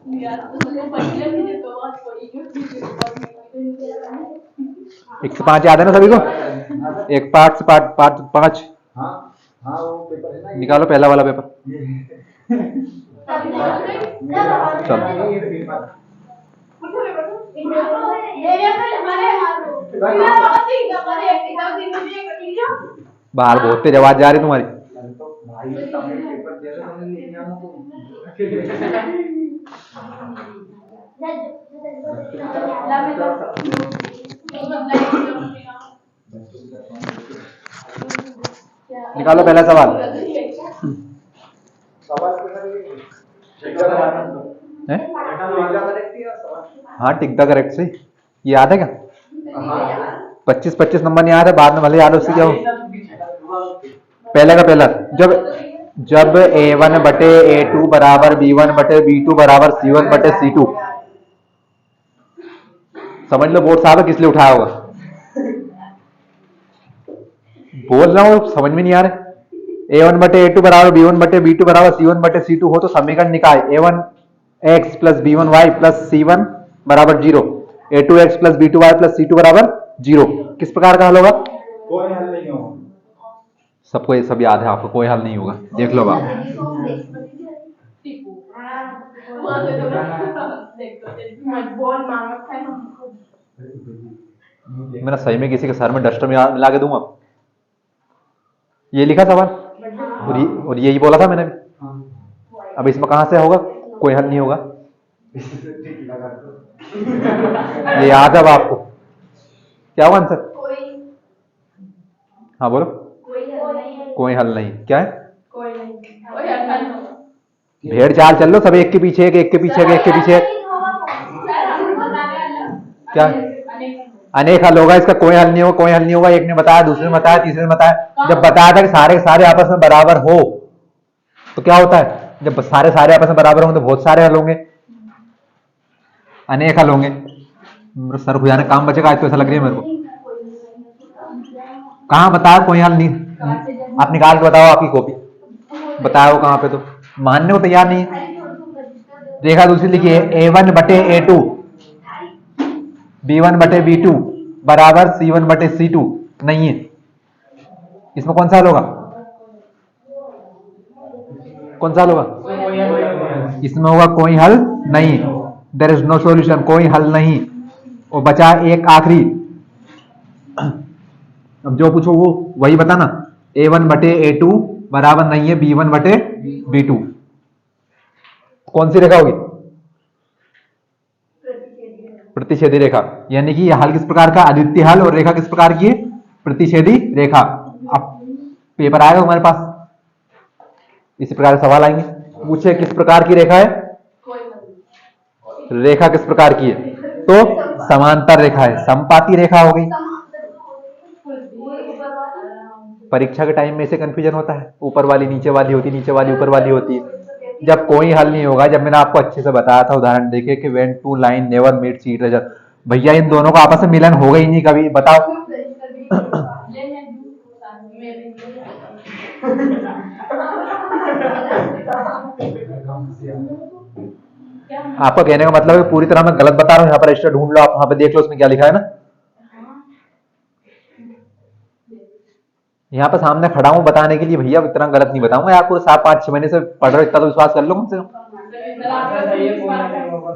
एक से 5 याद है ना सभी को? एक पार्ट से पार्ट पार्ट 5। हाँ हाँ वो पेपर है ना, निकालो पहला वाला पेपर। बाहर बहुत तेज आवाज जा रही तुम्हारी। तो भाई पेपर दे रहे तुमने लिख लिया तो निकालो पहला सवाल। हैं? हाँ टिक द करेक्ट से ये याद है क्या? 25 नंबर नहीं याद है, बाद में भले याद हो, उससे क्या हो। पहले का पहला, जब A1 बटे A2 बराबर B1 बटे B2 बराबर C1 बटे C2। समझ लो बोर्ड साहब किस लिए उठाया होगा। बोल रहा हूँ समझ में नहीं आ रहा। A1 बटे A2 बराबर B1 बटे B2 बराबर C1 बटे C2 हो तो समीकरण निकाय A1 x plus B1 y plus C1 बराबर 0, A2 x plus B2 y plus C2 बराबर 0 किस प्रकार का हल होगा? कोई हल नहीं होगा। सबको ये सब याद है, आपको कोई हल नहीं होगा, देख लो आप। मैं सही में किसी के सर में डस्टर में मिला के दूंगा। ये लिखा सवाल और यही बोला था मैंने भी। अब इसमें कहां से होगा? कोई हल नहीं होगा। ये याद है अब आपको? क्या हुआ आंसर? हाँ बोलो। कोई हल नहीं क्या है? भेड़ चाल चल लो सब, एक के पीछे एक, एक के पीछे एक, एक के पीछे एक। क्या अनेक हल होगा इसका? कोई हल नहीं होगा, कोई हल नहीं होगा। एक ने बताया, दूसरे ने बताया, तीसरे ने बताया। जब बताया था कि सारे सारे आपस में बराबर हो तो क्या होता है? जब सारे सारे आपस में बराबर होंगे तो बहुत सारे हल होंगे, अनेक हल होंगे। मेरे सर खुजाने काम बचेगा आज तो, ऐसा लग रही है मेरे को। कहाँ बताया कोई हल नहीं? आप निकाल के बताओ आपकी कॉपी, बताओ कहाँ पे। तो मानने को तैयार नहीं है। रेखा दूसरी लिखिए A1 बटे A2 B1 बटे B2 बराबर C1 बटे C2 नहीं है। इसमें कौन सा हल होगा? कौन सा हल होगा? इसमें होगा कोई हल नहीं, देयर इज नो सॉल्यूशन, कोई हल नहीं। और बचा एक आखिरी, अब जो पूछो वो वही बताना। A1 बटे A2 बराबर नहीं है B1 बटे B2, कौन सी रेखा होगी? प्रतिच्छेदी रेखा। यानी कि यह हल किस प्रकार का? अद्वितीय हल। और रेखा किस प्रकार की है? प्रतिच्छेदी रेखा। अब पेपर आएगा हमारे पास, इसी प्रकार के सवाल आएंगे। पूछे किस प्रकार की रेखा है? रेखा किस प्रकार की है? तो समांतर रेखा है, समपाती रेखा हो गई। परीक्षा के टाइम में इसे कंफ्यूजन होता है, ऊपर वाली नीचे वाली होती, नीचे वाली ऊपर वाली होती है। जब कोई हल नहीं होगा, जब मैंने आपको अच्छे से बताया था उदाहरण देके कि when two line never meet each other, भैया इन दोनों का आपस में मिलन होगा ही नहीं कभी, बताओ। आपका कहने का मतलब है पूरी तरह मैं गलत बता रहा हूँ? यहाँ पर रजिस्टर ढूंढ लो आप, वहां पे देख लो उसमें क्या लिखा है ना। यहाँ पर सामने खड़ा हूँ बताने के लिए, भैया इतना गलत नहीं बताऊंगा आपको। 7-5-6 महीने से पढ़ रहे हो, इतना तो विश्वास कर लो कम से कम।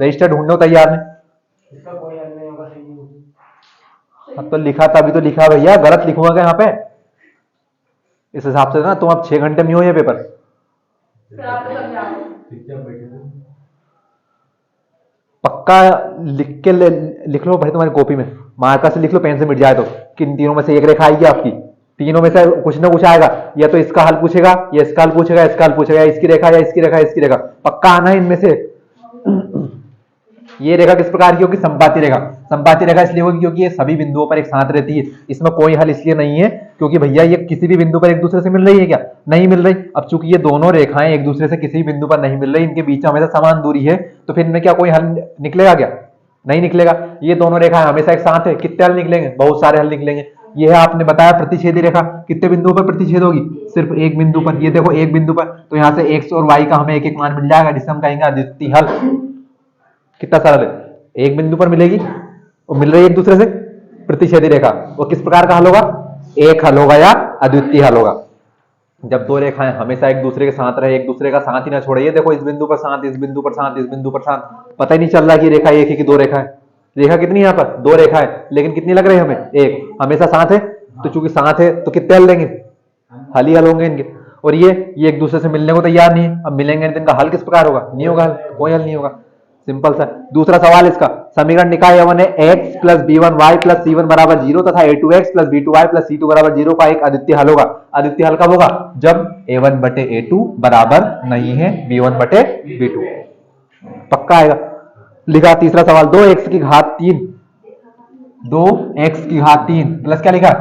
रजिस्टर ढूंढो तैयार में। अब तो लिखा, तभी तो लिखा भैया, गलत लिखूंगा क्या यहाँ पे? इस हिसाब से ना तुम अब 6 घंटे में हो ये पेपर। पक्का लिख लो भाई तुम्हारी कॉपी में, मार्कर से लिख लो, पेन से मिट जाए तो, किन तीनों में से एक रेखा आएगी आपकी। तीनों में से कुछ ना कुछ आएगा, या तो इसका हल पूछेगा, या इसका हल पूछेगा, इसका हल पूछेगा, या इसकी रेखा, या इसकी रेखा, इसकी रेखा, पक्का आना है इनमें से। ये रेखा किस प्रकार की होगी? संपाती रेखा। संपाती रेखा इसलिए होगी क्योंकि ये सभी बिंदुओं पर एक साथ रहती है। इसमें कोई हल इसलिए नहीं है क्योंकि भैया ये किसी भी बिंदु पर एक दूसरे से मिल रही है क्या? नहीं मिल रही। अब चूंकि ये दोनों रेखाएं एक दूसरे से किसी भी बिंदु पर नहीं मिल रही, इनके बीच में हमेशा समान दूरी है, तो फिर इनमें क्या कोई हल निकलेगा क्या? नहीं निकलेगा। ये दोनों रेखाएं हमेशा एक साथ है, कितने हल निकलेंगे? बहुत सारे हल निकलेंगे। ये है आपने बताया प्रतिच्छेदी रेखा, कितने बिंदुओं पर प्रतिच्छेद होगी? सिर्फ एक बिंदु पर। ये देखो एक बिंदु पर, तो यहाँ से x और y का हमें एक एक मान मिल जाएगा, जिसे हम कहेंगे अद्वितीय हल। कितना सरल है, एक बिंदु पर मिलेगी और मिल रही है एक दूसरे से, प्रतिच्छेदी रेखा, वो किस प्रकार का हल होगा, एक हल होगा या अद्वितीय हल होगा। जब दो रेखाएं हमेशा एक दूसरे के साथ रहे, एक दूसरे का साथ ही ना छोड़े, ये देखो इस बिंदु पर साथ, इस बिंदु पर साथ, इस बिंदु पर साथ, पता ही नहीं चल रहा कि रेखा एक है कि दो रेखा है। रेखा कितनी है यहाँ पर, दो रेखा है, लेकिन कितनी लग रही है हमें, एक, हमेशा साथ है, तो चूंकि साथ है तो कितने हल लेंगे, हल ही हल होंगे इनके। और ये एक दूसरे से मिलने को तैयार नहीं है, अब मिलेंगे तो इनका हल किस प्रकार होगा, नहीं होगा हल, कोई हल नहीं होगा, सिंपल सा। दूसरा सवाल इसका, समीकरण निकाय यवन है x plus b one y plus c one बराबर जीरो तथा a2x plus b2 Y plus c2 बराबर जीरो का एक अद्वितीय हल होगा। अद्वितीय हल कब होगा, जब a1 बटे a2 बराबर नहीं है b1 बटे b2, पक्का आएगा। लिखा तीसरा सवाल, 2x की घात 3, 2x की घात 3 प्लस क्या लिखा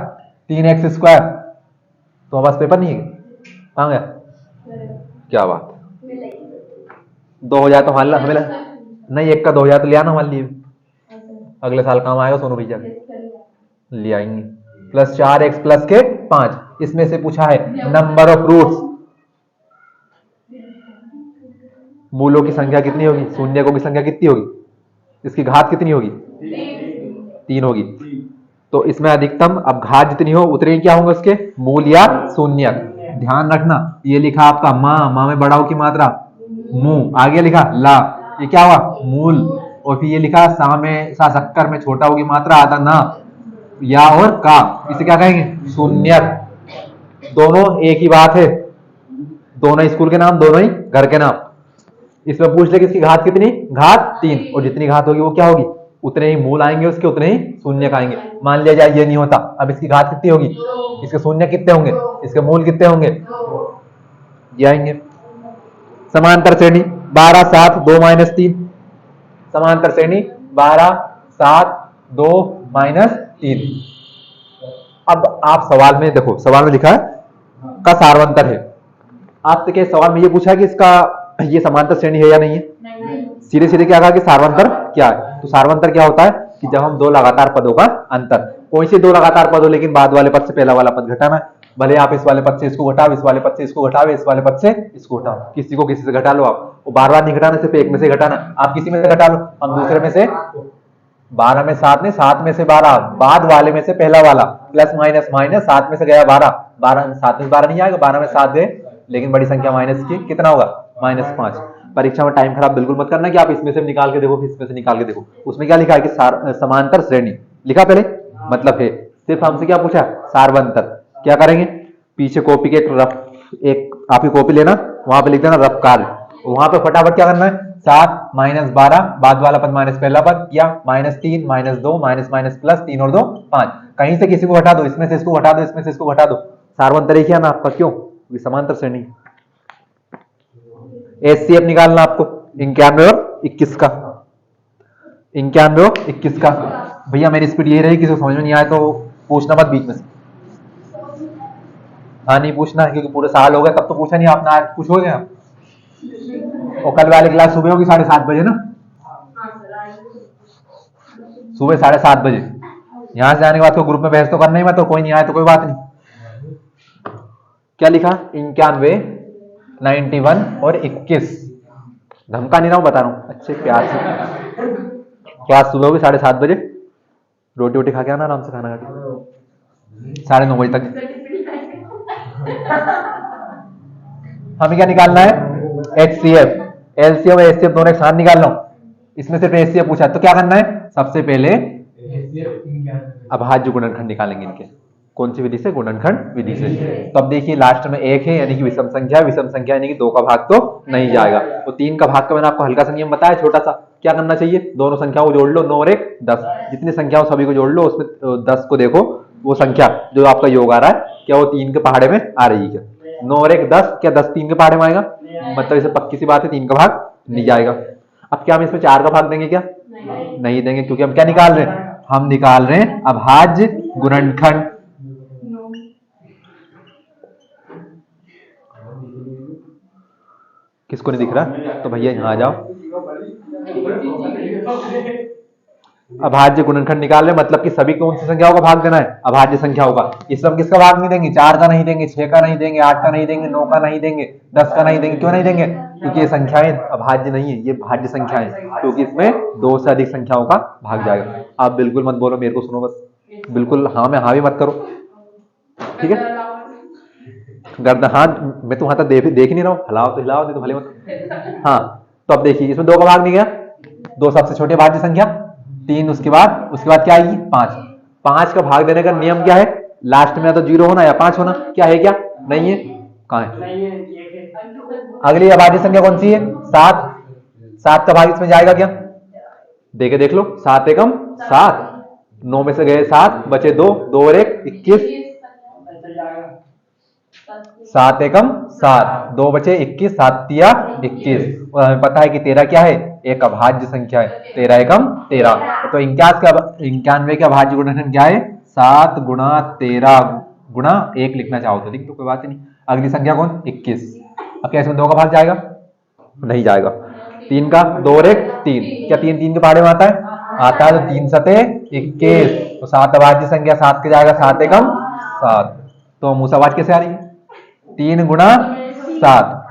3x स्क्वायर, तो बस पेपर नहीं है, कहाँ गया, क्या बात, 2 हो जाए तो मान ला हमें नहीं, एक का 2 हो जाए तो ले आना मान लिए, अगले साल काम आएगा सोनू भैया, ले आएंगे। प्लस 4x प्लस के 5, इसमें से पूछा है नंबर ऑफ रूट्स, मूलों की संख्या कितनी होगी, शून्यकों की संख्या कितनी होगी, इसकी घात कितनी होगी, 3 होगी। तो इसमें अधिकतम, अब घात जितनी हो उतने क्या होंगे उसके मूल या शून्यक। ध्यान रखना, ये लिखा आपका माँ में बड़ा की मात्रा, मुंह आगे लिखा ला, ये क्या हुआ मूल, और फिर ये लिखा सा में सा शक्कर में छोटा होगी मात्रा आता ना, या और का, इसे क्या कहेंगे शून्यक। दोनों एक ही बात है, दोनों स्कूल के नाम, दोनों ही घर के नाम। इसमें पूछ ले कि इसकी घात कितनी, घात 3, और जितनी घात होगी वो क्या होगी, उतने ही मूल आएंगे उसके, उतने ही शून्य आएंगे। मान लिया जाए ये नहीं होता, अब इसकी घात कितनी होगी, इसके शून्य कितने होंगे, इसके मूल कितने होंगे, ये आएंगे। समांतर श्रेणी 12 7 2 माइनस 3, समांतर श्रेणी 12 7 2 माइनस 3। अब आप सवाल में देखो, सवाल में लिखा है का सार्वंतर है, आपसे क्या सवाल में ये पूछा है कि इसका ये समांतर श्रेणी है या नहीं है, सीधे सीधे क्या कहा कि सार्वंतर क्या है। तो सार्वंतर क्या होता है कि जब हम दो लगातार पदों का अंतर, कोई से दो लगातार पद हो लेकिन बाद वाले पद से पहला वाला पद घटाना है, भले आप इस वाले पद से इसको घटाओ, इस वाले पद से इसको घटाओ, इस वाले पद से इसको घटाओ, किसी को किसी से घटा लो आप, वो बार बार नहीं घटाना, सिर्फ एक में से घटाना, आप किसी में से घटा लो, हम दूसरे में से 12 में 7 नहीं, 7 में से 12, बाद वाले में से पहला वाला, प्लस माइनस माइनस, 7 में से गया 12, 12 7 में 12 नहीं आएगा, 12 में 7 गए, लेकिन बड़ी संख्या माइनस की, कितना होगा -5। परीक्षा में टाइम खराब बिल्कुल मत करना कि आप इसमें से निकाल के देखो, इसमें से निकाल के देखो, उसमें क्या लिखा है कि समांतर श्रेणी लिखा पहले, मतलब है, सिर्फ हमसे क्या पूछा, सार्वंतर। क्या करेंगे, पीछे कॉपी के एक आपकी कॉपी लेना, वहां पे लिख देना रफ कार्य, वहां पे फटाफट क्या करना है, 7 -12 बाद वाला पद माइनस पहला पद, या -3 -2 माइनस माइनस प्लस 3 और 2 5, कहीं से किसी को हटा दो, इसमें से इसको हटा दो, इसमें से इसको हटा दो, सार्वंतर एक ही है ना आपका, क्यों, समांतर श्रेणी। एचसीएफ निकालना आपको 91 और 21 का, 91 और 21 का। भैया मेरी स्पीड यही रही, किसी को समझ में नहीं आए तो पूछना मत बीच में से, हाँ नहीं पूछना है, क्योंकि पूरे साल हो गए तब तो पूछा नहीं आपने, आज पूछोगे आप। और कल वाली क्लास सुबह होगी 7:30 बजे ना, सुबह 7:30 बजे, यहां से आने के बाद तो ग्रुप में बहस तो करना ही मत, तो कोई नहीं आए तो कोई बात नहीं। क्या लिखा, 91 91 और 21, धमका नहीं रहा हूं, बता रहा हूं अच्छे प्यार से। क्लास सुबह होगी 7:30 बजे, रोटी वोटी खा के आना, आराम से खाना खा के 9:30 बजे तक। हमें क्या निकालना है, HCF, LCM और HCF दोनों एक साथ निकाल लो, इसमें सिर्फ HCF पूछा, तो क्या करना है, सबसे पहले अभाज्य गुणनखंड निकालेंगे इनके, कौन सी विधि से, गुणनखंड विधि से। तो अब देखिए लास्ट में 1 है, यानी कि विषम संख्या, विषम संख्या यानी कि 2 का भाग तो नहीं जाएगा, तो 3 का भाग का मैंने आपको हल्का सा नियम बताया, छोटा सा, क्या करना चाहिए, दोनों संख्याओं को जोड़ लो, 9 और 1 10, जितनी संख्याओं सभी को जोड़ लो, उसमें 10 को देखो, वो संख्या जो आपका योग आ रहा है, क्या वो 3 के पहाड़े में आ रही है, 9 और 1 10, क्या 10 3 के पहाड़े में आएगा, मतलब इसे पक्की सी बात है 3 का भाग नहीं जाएगा। अब क्या हम इसमें 4 का भाग देंगे, क्या नहीं देंगे, क्योंकि हम क्या निकाल रहे हैं, हम निकाल रहे हैं अभाज्य गुणनखंड। किसको नहीं दिख रहा, तो भैया यहाँ आ जाओ, अभाज्य गुणनखंड निकाल रहे, मतलब कि सभी कौन सी संख्याओं का भाग देना है, अभाज्य संख्याओं का। इसमें हम किसका भाग नहीं देंगे, 4 का नहीं देंगे, 6 का नहीं देंगे, 8 का नहीं देंगे, 9 का नहीं देंगे, 10 का नहीं देंगे। क्यों नहीं देंगे? क्योंकि ये संख्याएं अभाज्य नहीं है, ये भाज्य संख्याएं, क्योंकि इसमें 2 से अधिक संख्याओं का भाग जाएगा। आप बिल्कुल मत बोलो, मेरे को सुनो बस, बिल्कुल हाँ में हाँ भी मत करो, ठीक है। गर्दन, हाँ मैं तो वहां तक देख ही नहीं रहा हूँ, हिलाओ तो हिलाओ, नहीं तो भले मत। हाँ तो अब देखिए, इसमें 2 का भाग नहीं गया, 2 सबसे छोटी भाज्य संख्या, 3 उसके बाद क्या आएगी, 5। 5 का भाग देने का नियम क्या है, लास्ट में या तो 0 होना या 5 होना। क्या है, क्या नहीं है, कहाँ है? अगली अभाज्य संख्या कौन सी है, 7। 7 का भाग इसमें जाएगा क्या, देख लो, 7 एकम 7, 9 में से गए 7, बचे 2, 2 और 1 21, 7 एकम 7, 2 बचे 21, 7 तिया 21। और हमें पता है कि 13 क्या है, एक अभाज्य संख्या है, 13 एकम 13। तो 91 का अभाज्य गुणनखंड क्या है, 7 गुणा 13 गुणा 1 लिखना चाहो तो लिख दो, कोई बात नहीं। अगली संख्या कौन, 21। अब क्या इसमें 2 का भाग जाएगा, नहीं जाएगा। 3 का 2 और 1 3, क्या 3 3 के पहाड़े में आता है तो 3 सते 21। तो 7 अभाज्य संख्या 7 के जाएगा, 7 एकम 7। तो मुंह से आवाज कैसे आ रही है, 3 गुणा 7।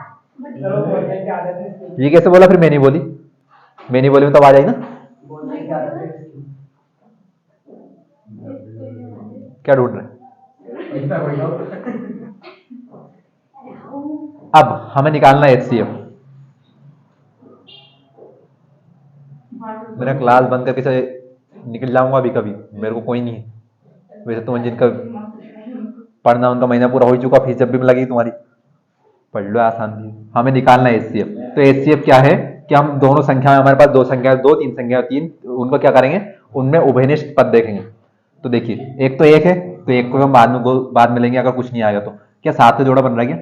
ये कैसे बोला, फिर मैं नहीं बोली में तो आवाज आई ना। क्या ढूंढ रहे हैं? अब हमें निकालना है HCF। मेरा क्लास बंद करके से निकल जाऊंगा अभी, कभी मेरे को कोई नहीं है। वैसे तो जिनका पढ़ना उनका महीना पूरा हो चुका, फीस जब भी लगी तुम्हारी पढ़ लो, आसान थी। हमें निकालना है HCF। तो HCF क्या है कि हम दोनों संख्या, हमारे पास 2 संख्या, 2 3 संख्या 3, उनको क्या करेंगे, उनमें उभयनिष्ठ पद देखेंगे। तो देखिए, एक तो 1 है, तो 1 को हम बाद में लेंगे अगर कुछ नहीं आएगा तो। क्या 7 का जोड़ा बन रहा है, क्या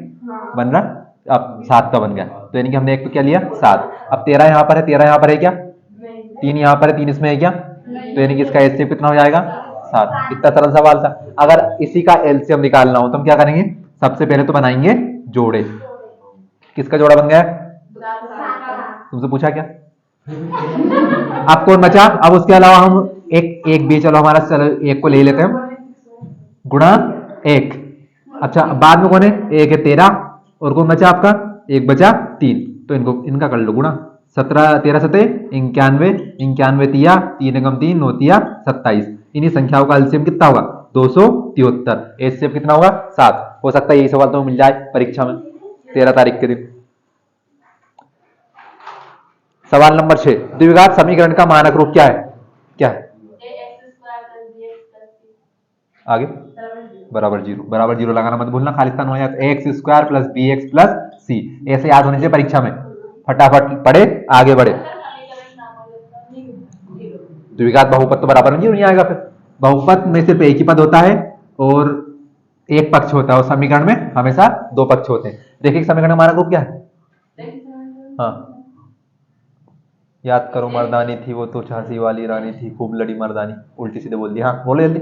बन रहा, अब 7 का बन गया, तो यानी कि हमने एक तो क्या लिया 7। अब 13 यहाँ पर है, 13 यहाँ पर है क्या, 3 यहाँ पर है, 3 इसमें है क्या, तो यानी कि इसका HCF कितना हो जाएगा, 7। इतना सरल सवाल था। अगर इसी का LCM निकालना हो तो हम क्या करेंगे, सबसे पहले तो बनाएंगे जोड़े। किसका जोड़ा बन गया, तुमसे पूछा क्या? अब कौन बचा, अब उसके अलावा हम एक भी, चलो हमारा, चलो एक को ले लेते हैं गुणा 1। अच्छा बाद में कौन है, 1 है 13, और कौन बचा आपका, 1 बचा 3, तो इनका कर लो गुणा। 17 13 सते 91, 91 तिया 3 एकम 3, 9 तिया 27। इन्हीं संख्याओं का एलसीएम कितना होगा, 273। एचसीएफ कितना होगा, 7। हो सकता है यही सवाल तो मिल जाए परीक्षा में 13 तारीख के दिन। सवाल नंबर 6, द्विघात समीकरण का मानक रूप क्या है, क्या है, आगे बराबर जीरो लगाना मत भूलना, खालिस्तान हो जाए। X square plus b x plus c, ऐसे याद होने चाहिए परीक्षा में, फटाफट पढ़े आगे बढ़े। द्विघात बहुपद तो बराबर में नहीं आएगा, फिर बहुपद में सिर्फ एक ही पद होता है और एक पक्ष होता है, और समीकरण में हमेशा 2 पक्ष होते हैं। देखिए समीकरण का मानक रूप क्या है, हाँ याद करो, मर्दानी थी वो तो झांसी वाली रानी थी, खूब लड़ी मर्दानी, उल्टी सीधे बोल दिया, हाँ बोलो जल्दी।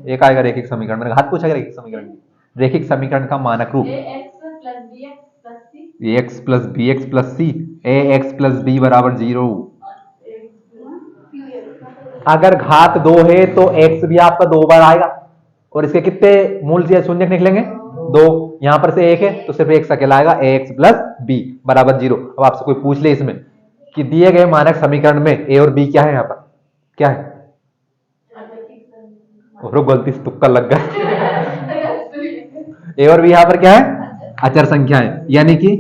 एक आएगा रेखिक समीकरण, मैंने हाथ पूछा रेखिक समीकरण, रेखिक समीकरण का मानक रूप ax plus b x plus c, ax plus b बराबर 0। अगर घात 2 है तो x भी आपका 2 बार आएगा, और इसके कितने मूल से शून्य निकलेंगे, 2। यहां पर से 1 है तो सिर्फ 1 अकेला आएगा, ax प्लस बी बराबर 0। अब आपसे कोई पूछ ले इसमें कि दिए गए मानक समीकरण में a और b क्या है, यहाँ पर क्या है, और गलती से तुक्का लग गया। a और b यहाँ पर क्या है, अचर संख्या है, यानी कि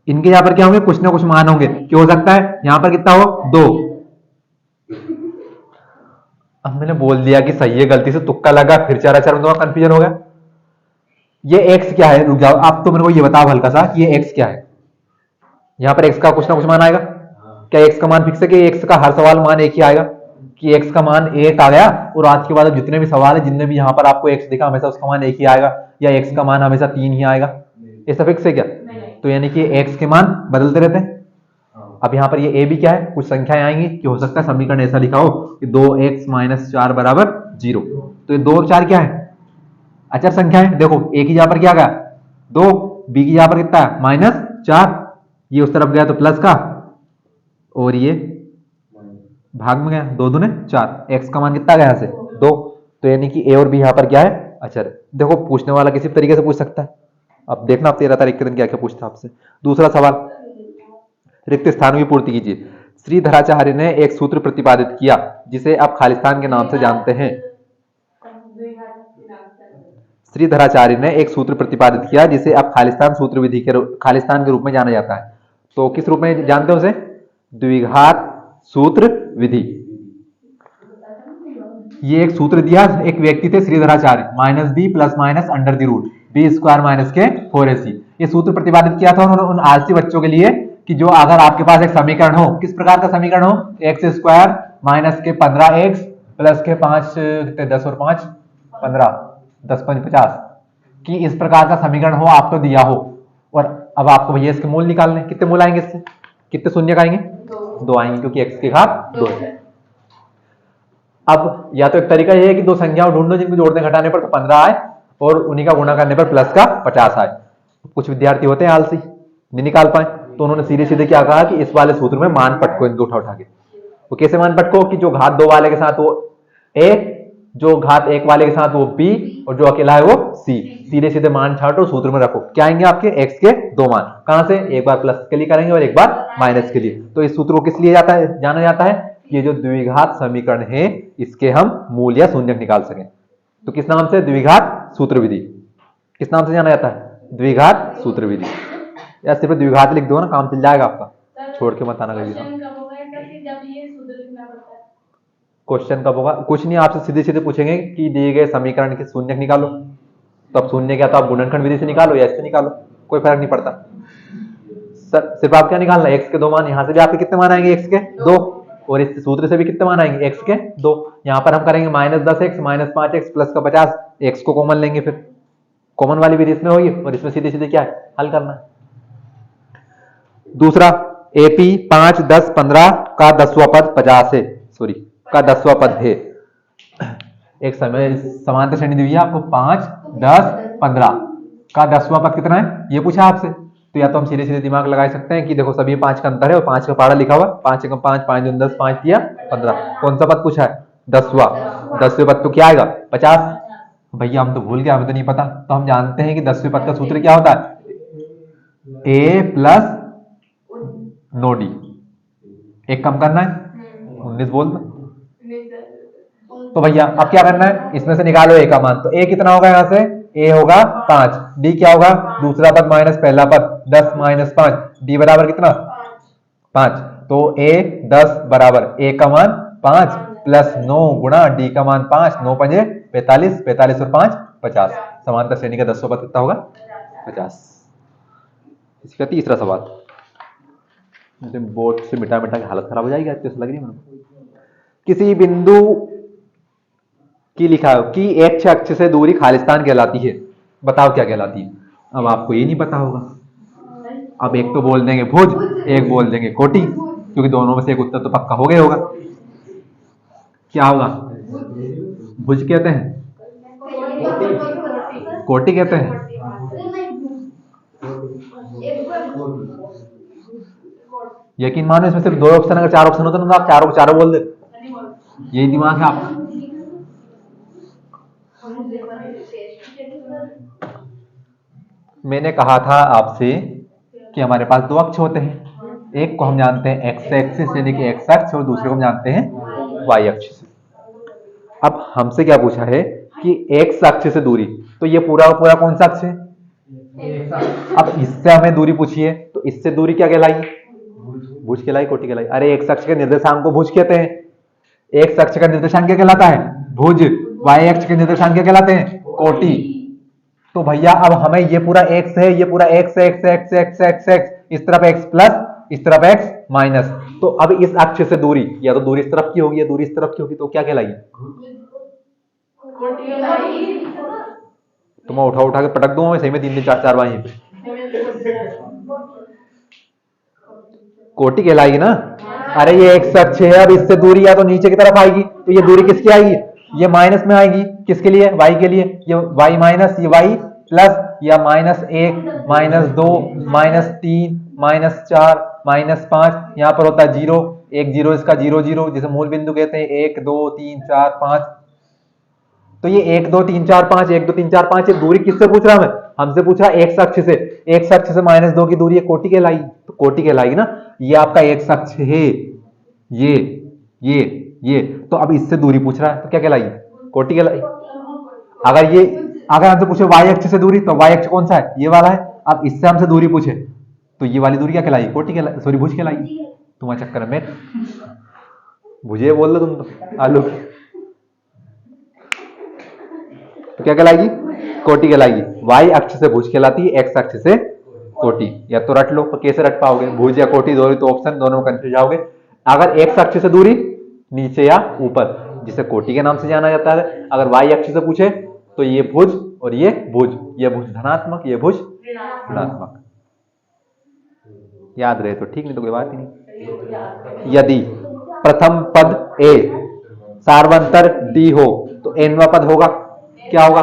इनके यहाँ पर क्या होंगे, कुछ ना कुछ मान होंगे। क्या हो सकता है, यहाँ पर कितना हो, 2। अब मैंने बोल दिया कि सही है, गलती से तुक्का लगा, फिर चार अचर में कंफ्यूजन हो गया। ये x क्या है, रुक जाओ, आप तो मेरे को ये बताओ हल्का सा, ये x क्या है। यहाँ पर x का कुछ ना कुछ मान आएगा, क्या x का मान फिक्स है कि x का हर सवाल मान एक ही आएगा, कि x का मान 1 आ गया और आज के बाद जितने भी सवाल है, जिनमें भी यहाँ पर आपको x दिखा, हमेशा उसका मान 1 ही आएगा, या x का मान हमेशा 3 ही आएगा, ऐसा फिक्स है क्या? तो यानी कि x के मान बदलते रहते हैं। अब यहाँ पर ये a भी क्या है, कुछ संख्याएं आएंगी कि हो सकता है समीकरण ऐसा लिखा हो कि 2x - 4 बराबर 0। तो ये 2 और 4 क्या है, अचर संख्या है। देखो a की यहाँ पर क्या गया 2, b की यहाँ पर कितना है -4, ये उस तरफ गया तो प्लस का, और ये भाग में गया, 2 दूने 4, एक्स का मान कितना गया यहाँ से 2, तो यानी कि ए और बी यहाँ पर क्या है अचर है। देखो पूछने वाला किसी भी तरीके से पूछ सकता है। अब देखना आप 13 तारीख के दिन क्या क्या पूछता है आपसे। दूसरा सवाल, रिक्त स्थानों की पूर्ति कीजिए। श्रीधराचार्य ने एक सूत्र प्रतिपादित किया जिसे आप खालिस्तान के नाम से जानते हैं। श्रीधराचार्य ने एक सूत्र प्रतिपादित किया जिसे अब खालिस्तान सूत्र विधि के खालिस्तान के रूप में जाना जाता है। तो किस रूप में जानते हो उसे? द्विघात सूत्र विधि। ये एक सूत्र दिया, एक व्यक्ति थे Sridharacharya, -b plus minus under the root b square minus के 4ac। ये सूत्र प्रतिपादित किया था उन्होंने उन आलसी बच्चों के लिए कि जो अगर आपके पास एक समीकरण हो, किस प्रकार का समीकरण हो, एक्स स्क्वायर माइनस के 15x प्लस के 5 कितने 10 और 5 15 10 5 50 कि इस प्रकार का समीकरण हो आपको दिया हो, और अब आपको भैया इसके मूल निकालने। कितने मूल आएंगे इससे? कितने शून्य आएंगे? 2 आएंगे, क्योंकि x की घात 2 है। अब या तो एक तरीका यह है कि दो संख्याओं ढूंढो जिनको जोड़ने घटाने पर तो 15 आए और उन्हीं का गुणा करने पर प्लस का 50 आए। कुछ विद्यार्थी होते हैं आलसी, नहीं निकाल पाए, तो उन्होंने सीधे सीधे क्या कहा कि इस वाले सूत्र में मान पटको, इनको उठा उठा के। वो कैसे मान पटको कि जो घात 2 वाले के साथ वो a, जो घात 1 वाले के साथ वो b और जो अकेला है वो c। सीधे सीधे मान छाटो, सूत्र में रखो, क्या आएंगे आपके x के 2 मान। कहां से? एक बार प्लस के लिए करेंगे और एक बार माइनस के लिए। तो इस सूत्र को किस लिए जाना जाता है? ये जो द्विघात समीकरण है इसके हम मूल या शून्यक निकाल सकें। तो किस नाम से? द्विघात सूत्र विधि। किस नाम से जाना जाता है? द्विघात सूत्र विधि। या सिर्फ द्विघात लिख दो ना, काम चल जाएगा आपका, छोड़ के मत आना कभी। क्वेश्चन कब होगा? कुछ नहीं, आपसे सीधे सीधे पूछेंगे कि दिए गए समीकरण के शून्यक निकालो। तो अब शून्य क्या, तो आप गुणनखंड विधि से निकालो या इससे निकालो, कोई फर्क नहीं पड़ता। सर सिर्फ आप क्या निकालना है? एक्स के 2 मान। यहां से भी आपके कितने मान आएंगे? एक्स के 2, और इस सूत्र से भी कितने मान आएंगे? एक्स के 2। यहां पर हम करेंगे -10x -5x प्लस का 50, एक्स को कॉमन लेंगे, फिर कॉमन वाली विधि इसमें होगी और इसमें सीधे सीधे क्या है हल करना है। दूसरा, AP 5 10 15 का 10वां पद 50 है, सॉरी का 10वां पद है। एक समय समांतर श्रेणी दी हुई है आपको, 5 10 15 का 10वां पद कितना है ये पूछा आपसे। तो या तो हम सीधे सीधे दिमाग लगा सकते हैं कि देखो सभी 5 का अंतर है और 5 का पारा लिखा हुआ, 5 एकम 5 5 दूनी 10 5 दिया 15। कौन सा पद पूछा है? 10वां। 10वें पद तो क्या आएगा? 50। भैया हम तो भूल गए, हमें तो नहीं पता। तो हम जानते हैं कि 10वें पद का सूत्र क्या होता है? a plus 9d। एक कम करना है, 19 बोल दो। तो भैया अब क्या करना है? इसमें से निकालो a का मान। तो a कितना होगा? यहां से a होगा 5, d क्या होगा? दूसरा पद माइनस पहला पद, 10 - 5, d बराबर कितना? 5। तो a 10 बराबर a का मान 5 प्लस 9 गुणा d का मान 5, 9 पंजे 45, 45 और 5 50। समांतर श्रेणी का 10वां पद कितना होगा? 50। इसका तीसरा सवाल, बोर्ड से मिटा मिटा की हालत खराब हो जाएगी, अच्छे से लग रही है मुझे। किसी बिंदु की लिखा हो कि एक्स अक्ष से दूरी खालिस्तान कहलाती है, बताओ क्या कहलाती है? अब आपको ये नहीं पता होगा। अब एक तो बोल देंगे भुज, एक बोल देंगे कोटि, क्योंकि दोनों में से एक उत्तर तो पक्का हो गया होगा। क्या होगा? भुज कहते हैं, कोटि कहते हैं। यकीन मानो इसमें सिर्फ 2 ऑप्शन, अगर 4 ऑप्शन होते ना तो आप चारों को चारों बोल देते। यही दिमाग है आपका। मैंने कहा था आपसे कि हमारे पास 2 अक्ष होते हैं, एक को हम जानते हैं एक्स एक्सिस यानी कि एक्स अक्ष, और दूसरे को हम जानते हैं वाई अक्ष से। अब हमसे क्या पूछा है कि एक्स अक्ष से दूरी, तो ये पूरा पूरा कौन सा अक्ष है? अब इससे हमें दूरी पूछी है, तो इससे दूरी क्या कहलाई? भुज कहलाई, कोटि कहलाई। अरे एक्स अक्ष के निर्देशांक को भुज कहते हैं। एक्स अक्ष का निर्देशांक क्या कहलाता है? भुज। वाई अक्ष के निर्देशांक क्या कहलाते हैं? कोटि। तो भैया अब हमें ये पूरा x है, ये पूरा x x x x x x, इस तरफ x प्लस, इस तरफ x माइनस। तो अब इस अक्ष से दूरी, या तो दूरी इस तरफ की होगी या दूरी इस तरफ की होगी, तो क्या कहलाएगी? तो मैं उठा उठा के पटक दूंगा, सही में 3 4 4 बार कोटि कहलाएगी ना। अरे ये x अक्ष है, अब इससे दूरी या तो नीचे की तरफ आएगी, तो ये दूरी किसकी आएगी? ये माइनस में आएगी। किसके लिए? y के लिए। ये y माइनस, ये y प्लस, या -1 -2 -3 -4 -5, यहाँ पर होता है 0, एक 0 इसका 0 0 जिसे मूल बिंदु कहते हैं, 1 2 3 4 5। तो ये 1 2 3 4 5 1 2 3 4 5 ये दूरी किससे पूछ रहा हूं मैं? हमसे पूछ रहा है एक्स अक्ष से। एक्स अक्ष से -2 की दूरी है, कोटि कहलाएगी। तो कोटि कहलाएगी ना, ये आपका एक्स अक्ष है, ये ये ये। तो अब इससे दूरी पूछ रहा है तो क्या कहलाएगी? कोटि कहलाएगी। अगर हमसे पूछे वाई अक्ष से दूरी, तो वाई अक्ष कौन सा है? ये वाला है। अब इससे हमसे दूरी पूछे तो ये वाली दूरी क्या कहलाएगी? कोटि कहलाएगी, सॉरी भुज कहलाएगी। तुम्हारे चक्कर में भुजे बोल दो तुम तो आलू की। तो क्या कहलाएगी? कोटि कहलाएगी। वाई अक्ष से भुज कहलाती है, एक्स अक्ष से कोटि। या तो रट लो, तो कैसे रट पाओगे? भुज या कोटि दोनों तो ऑप्शन, दोनों में कंफ्यूज जाओगे। अगर एक्स अक्ष से दूरी नीचे या ऊपर, जिसे कोटि के नाम से जाना जाता है। अगर वाई अक्ष से पूछे तो ये भुज और ये भुज, ये भुज धनात्मक, ये भुज ऋणात्मक। याद रहे तो ठीक, नहीं तो कोई बात ही नहीं। यदि प्रथम पद ए सार्वंतर डी हो तो एनवा पद होगा, क्या होगा?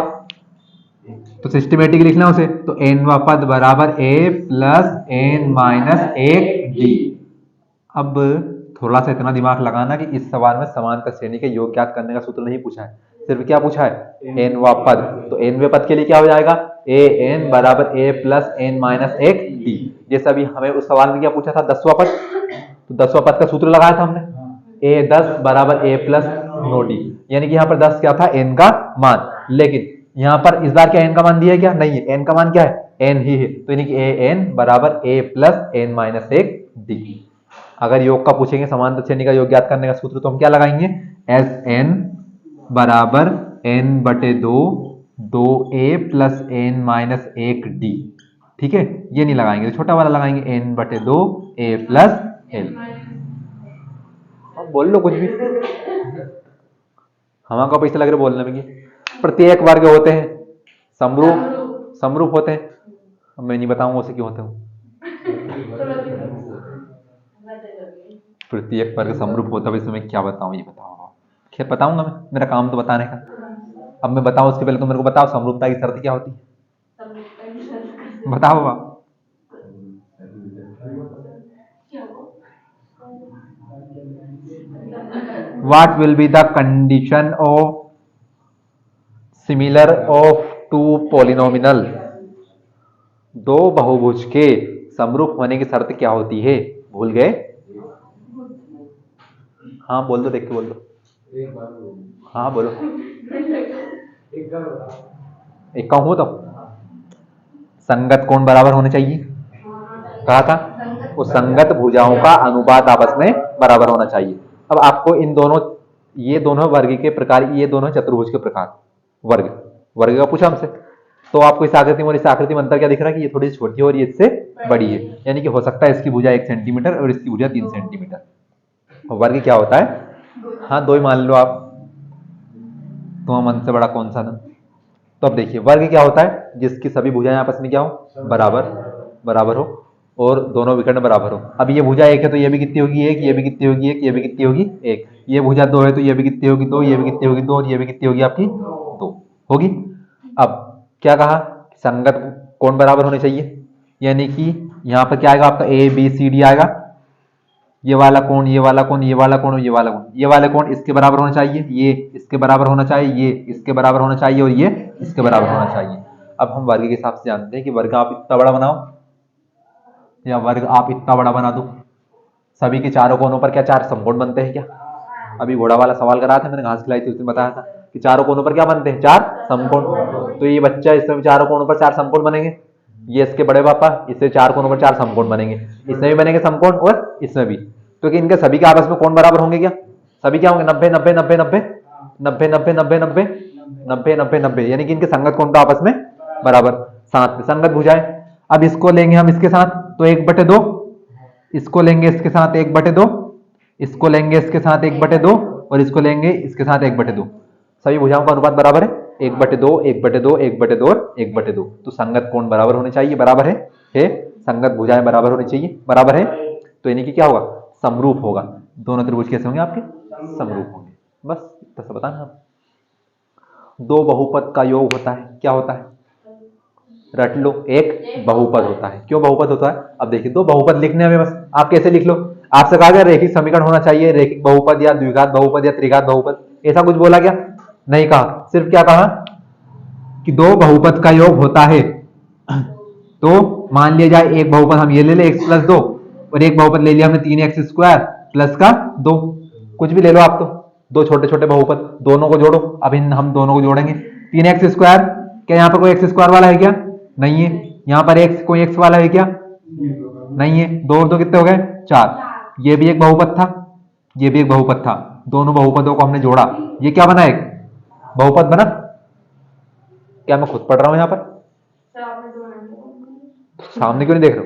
तो सिस्टमेटिक लिखना उसे, तो एनवा पद बराबर ए प्लस एन माइनस 1 डी। अब थोड़ा सा इतना दिमाग लगाना कि इस सवाल में समांतर श्रेणी के योग ज्ञात करने का सूत्र नहीं पूछा है, सिर्फ क्या पूछा है? एनवा पद। तो एनवे पद के लिए क्या हो जाएगा? ए एन बराबर ए प्लस एन माइनस 1 डी। जैसे अभी हमें उस सवाल में क्या पूछा था? 10वां पद। तो 10वां पद का सूत्र लगाया था हमने, ए 10 बराबर ए प्लस नो डी। यानी कि यहाँ पर 10 क्या था? एन का मान। लेकिन यहाँ पर इस बार क्या एन का मान दिया है? क्या नहीं है, एन का मान क्या है? एन ही है। तो यानी कि ए एन बराबर ए प्लस एन माइनस 1 डी। अगर योग का पूछेंगे, समांतर श्रेणी का योग ज्ञात करने का सूत्र, तो हम क्या लगाएंगे? एस एन बराबर एन बटे 2 2 ए प्लस एन माइनस 1 डी। ठीक है, ये नहीं लगाएंगे, छोटा वाला लगाएंगे, एन बटे 2 ए प्लस एल। बोल लो कुछ भी, हमारा पैसा लग रहा बोलने में। प्रत्येक वर्ग होते हैं समरूप, समरूप होते हैं। अब मैं नहीं बताऊंगा उसे क्यों होते हैं। प्रत्येक वर्ग समरूप होता है, इसमें मैं क्या बताऊं, ये बताओ। खैर बताऊंगा मैं, मेरा काम तो बताने का। अब मैं बताऊं उसके पहले तो मेरे को बताओ समरूपता की शर्त क्या होती है? बताओ बाबा। What will be the condition of similar of two polynomial? दो बहुभुज के समरूप होने की शर्त क्या होती है? भूल गए? हाँ बोल दो, देख के बोल दो। हाँ बोलो। एक का हूं तो संगत कोण बराबर होने चाहिए, कहा था। वो संगत भुजाओं का अनुपात आपस में बराबर होना चाहिए। अब आपको इन दोनों, ये दोनों वर्ग के प्रकार, ये दोनों चतुर्भुज के प्रकार, वर्ग वर्ग का पूछा हमसे। तो आपको इस आकृति में और इस आकृति में अंतर क्या दिख रहा है? कि ये थोड़ी छोटी है और ये इससे बड़ी है। यानी कि हो सकता है इसकी भुजा 1 सेंटीमीटर और इसकी भुजा 3 सेंटीमीटर। वर्ग क्या होता है? हाँ, दो ही मान लो आप, तो मन से बड़ा कौन सा ना। तो अब देखिए वर्ग क्या होता है? जिसकी सभी भुजाएं आपस में क्या हो? बराबर बराबर हो और दोनों विकर्ण बराबर हो। अब ये भुजा 1 है तो ये भी कितनी होगी? 1। ये भी कितनी होगी? 1। ये भी कितनी होगी? 1। ये भुजा 2 है तो ये भी कितनी होगी? 2। ये भी कितनी होगी? 2। और ये भी कितनी होगी आपकी? 2 होगी। अब क्या कहा? संगत कोण बराबर होने चाहिए, यानी कि यहाँ पर क्या आएगा आपका? ए बी सी डी आएगा। ये वाला कोण, ये वाला कोण, ये वाला कोण, ये वाला कोण, ये वाले कोण इसके बराबर होना चाहिए, ये इसके बराबर होना चाहिए, ये इसके बराबर होना चाहिए और ये इसके बराबर होना चाहिए। अब हम वर्ग के हिसाब से जानते हैं कि वर्ग आप इतना बड़ा बनाओ या वर्ग आप इतना बड़ा बना दो। सभी के चारों कोनों पर क्या 4 समकोण बनते हैं क्या? अभी घोड़ा वाला सवाल कराया था मैंने, घास खिलाई थी, उसमें बताया था कि चारों कोनों पर क्या बनते हैं? 4 समकोण। तो ये बच्चा, इसमें चारों कोनों पर 4 समकोण बनेंगे। ये इसके बड़े पापा, इससे 4 कोनों पर 4 समकोण बनेंगे। इसमें भी बनेंगे समकोण और इसमें भी। क्योंकि इनके सभी के आपस में कोण बराबर होंगे क्या? सभी क्या होंगे? 90 90 90 90 90 90 90 90 90 90 90, यानी कि इनके संगत कोण तो आपस में बराबर। साथ में संगत भुजाएं। अब इसको लेंगे हम इसके साथ तो 1/2, इसको लेंगे इसके साथ 1/2, इसको लेंगे इसके साथ 1/2 और इसको लेंगे इसके साथ 1/2। सभी भुजाओं का अनुपात बराबर है 1/2 1/2 1/2 और 1/2। तो संगत कोण बराबर होने चाहिए, बराबर है। संगत भुजाएं बराबर होनी चाहिए, बराबर है। तो यानी कि क्या होगा? समरूप होगा। दोनों त्रिभुज कैसे होंगे आपके? समरूप होंगे। बस इतना सा बताना। दो बहुपद का योग होता है, क्या होता है? रट लो, एक बहुपद होता है। क्यों बहुपद होता है? अब देखिए, दो बहुपद लिखने हमें बस, आप कैसे लिख लो? आपसे कहा गया रेखिक समीकरण होना चाहिए, रेखिक बहुपद या द्विघात बहुपद या त्रिघात बहुपद, ऐसा कुछ बोला क्या? नहीं कहा। सिर्फ क्या कहा कि दो बहुपद का योग होता है। तो मान लिया जाए एक बहुपद हम ये ले ले x प्लस 2, और एक बहुपद ले लिया हमने 3x स्क्वायर प्लस का 2, कुछ भी ले लो आप। तो दो छोटे छोटे बहुपद, दोनों को जोड़ो। अब इन हम दोनों को जोड़ेंगे। 3x स्क्वायर, क्या यहाँ पर कोई x स्क्वायर वाला है क्या? नहीं है। यहाँ पर x कोई x वाला है क्या? नहीं है। दो और दो कितने हो गए? 4। ये भी एक बहुपद था, ये भी एक बहुपद था, दोनों बहुपदों को हमने जोड़ा, ये क्या बना? एक बहुपद बना। क्या मैं खुद पढ़ रहा हूं यहाँ पर? सामने क्यों नहीं देख रहे हो?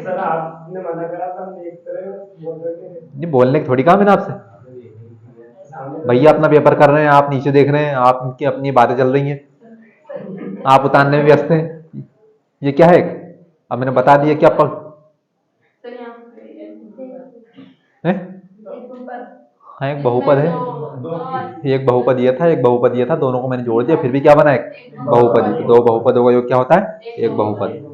सर आपने मना करा था, हम देख रहे हैं, बोल रहे थे। नहीं, बोलने की थोड़ी कहा मैंने आपसे। भैया अपना पेपर कर रहे हैं, आप नीचे देख रहे हैं, आपकी अपनी बातें चल रही हैं, आप उतारने में व्यस्त हैं। ये क्या है? अब मैंने बता दिया क्या पर है? हाँ, एक बहुपद है, एक बहुपद ये था, एक बहुपद ये था, दोनों को मैंने जोड़ दिया, फिर भी क्या बना? एक बहुपद ही। तो दो बहुपदों का योग क्या होता है? एक बहुपद।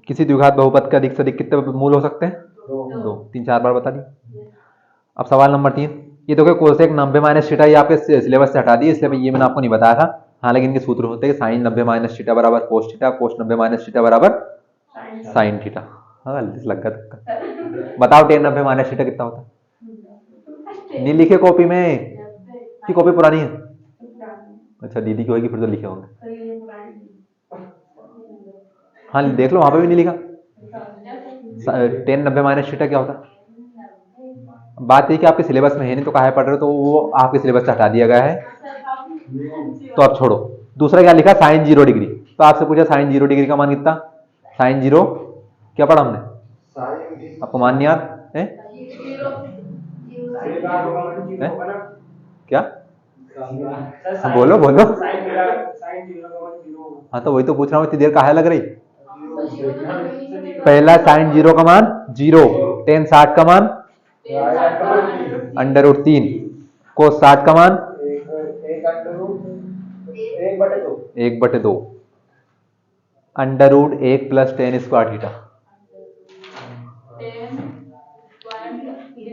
किसी द्विघात बहुपद के अधिक से अधिक कितने मूल हो सकते हैं? दो। 3-4 बार बता दी। अब सवाल नंबर 3, ये देखो कोसेक 90 माइनस थीटा, ये आपके सिलेबस से हटा दिए, इसलिए ये मैंने आपको नहीं बताया था। हाँ, लेकिन इनके सूत्र होते हैं साइन 90 माइनस थीटा बराबर कोस थीटा, कोस 90 माइनस थीटा बराबर साइन थीटा। हाँ, लग गया। बताओ टेन 90 माइनस थीटा कितना होता है? नहीं लिखे कॉपी में, की कॉपी पुरानी है? अच्छा, दीदी की होगी फिर तो लिखे होंगे। हाँ, देख लो, वहां पे भी नहीं लिखा। टेन 90 माइनस थीटा क्या होता है? बात ये कि आपके सिलेबस में है नहीं, तो काहे पढ़ रहे हो? तो वो आपके सिलेबस से हटा दिया गया है, तो आप छोड़ो। दूसरा क्या लिखा? Sine 0 degree. तो आपसे पूछा साइन 0 डिग्री का मान कितना? साइन 0 क्या पढ़ा हमने? आपको मान नहीं याद है? क्या? हाँ, बोलो बोलो। हाँ, तो वही तो पूछ रहा हूँ, इतनी देर काहे लग रही? पहला साइन 0 का मान 0, टेन 60 का मान √3, कोस 60 का मान 1/2, √1 plus ten square theta,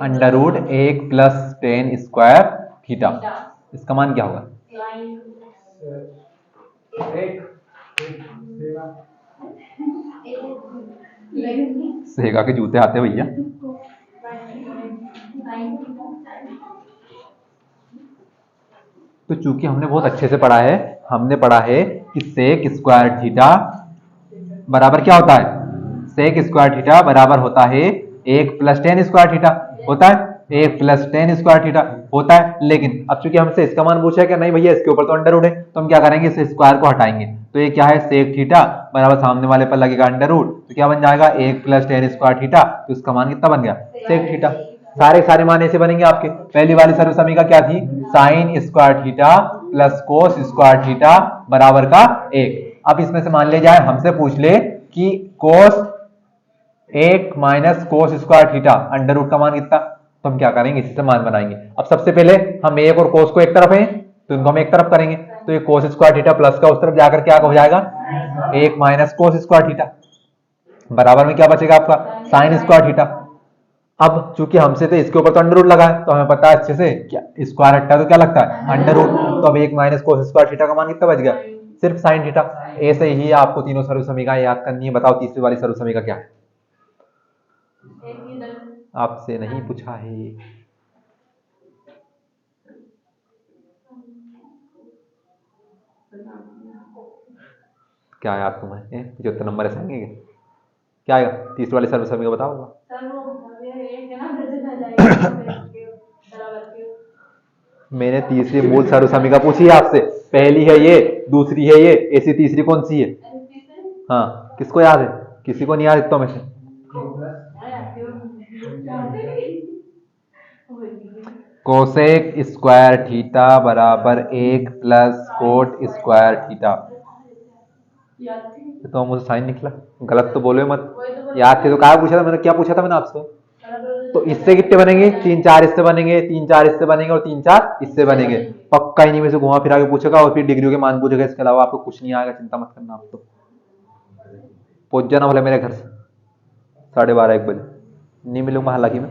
√1 plus ten square theta, इसका मान क्या होगा? सेगा के जूते आते भैया। तो चूंकि हमने बहुत अच्छे से पढ़ा है, हमने पढ़ा है कि सेक स्क्वायर थीटा बराबर क्या होता है? सेक स्क्वायर थीटा बराबर होता है 1 प्लस टेन स्क्वायर थीटा, होता है 1 प्लस टेन स्क्वायर थीटा होता है। लेकिन अब चूंकि हमसे इसका मान पूछा है कि नहीं भैया इसके ऊपर तो अंडर रूट है, तो हम क्या करेंगे? इस स्क्वायर को हटाएंगे। तो ये क्या है? सेक थीटा बराबर सामने वाले पर लगेगा अंडर रूट, तो क्या बन जाएगा? 1 प्लस टेन स्क्वायर थीटा। तो इसका मान कितना बन गया? Sec theta. सारे मान ऐसे बनेंगे आपके। पहली वाली सर्वसमीका क्या थी? Sine square theta plus cos square theta बराबर का 1। अब इसमें से मान ले जाए हमसे पूछ ले कि cos 1 minus cos square theta under root का मान कितना, तो हम क्या करेंगे? इससे मान बनाएंगे। अब सबसे पहले हम 1 और कोस को एक तरफ है, तो इनको हम एक तरफ करेंगे। तो ये कोस स्क्वायर थीटा प्लस का उस तरफ जाकर क्या हो जाएगा? 1 माइनस कोस स्क्वायर थीटा बराबर में क्या बचेगा आपका? Sine square theta. अब चूंकि हमसे तो इसके ऊपर तो अंडर रूट लगा है, तो हमें पता है अच्छे से क्या स्क्वायर हटता है तो क्या लगता है? Under root. तो अब 1 माइनस कोस स्क्वायर थीटा का मान कितना बच गया? सिर्फ साइन थीटा। ऐसे ही आपको तीनों सर्वसमीकाएं याद करनी है। बताओ तीसरी वाली सर्वसमीका क्या है? आपसे नहीं पूछा है। क्या है आप तुम्हें 75 नंबर ऐसे आएंगे? क्या आएगा तीसरी वाली सर्वसमीका? बताओ। मैंने तीसरी मूल सर्वसमीका पूछी है आपसे। पहली है ये, दूसरी है ये, ऐसी तीसरी कौन सी है? हाँ, किसको याद है? किसी को नहीं याद इतनों में से? कोसेक स्क्वायर थीटा बराबर 1 प्लस कोट स्क्वायर थीटा। तो मुझे साइन निकला, गलत तो बोलो मत। याद थे तो क्या पूछा था मैंने? क्या पूछा था मैंने आपसे? तो इससे कितने बनेंगे? 3 4 इससे बनेंगे, 3 4 इससे बनेंगे और 3 4 इससे बनेंगे। पक्का इन्हीं में से घुमा फिरा के पूछेगा और फिर डिग्रियों के मान पूछेगा। इसके अलावा आपको कुछ नहीं आएगा, चिंता मत करना। आप तो पहुंच जाना भले मेरे घर से 12:30 1 बजे। नहीं मिलूंगा हालांकि मैं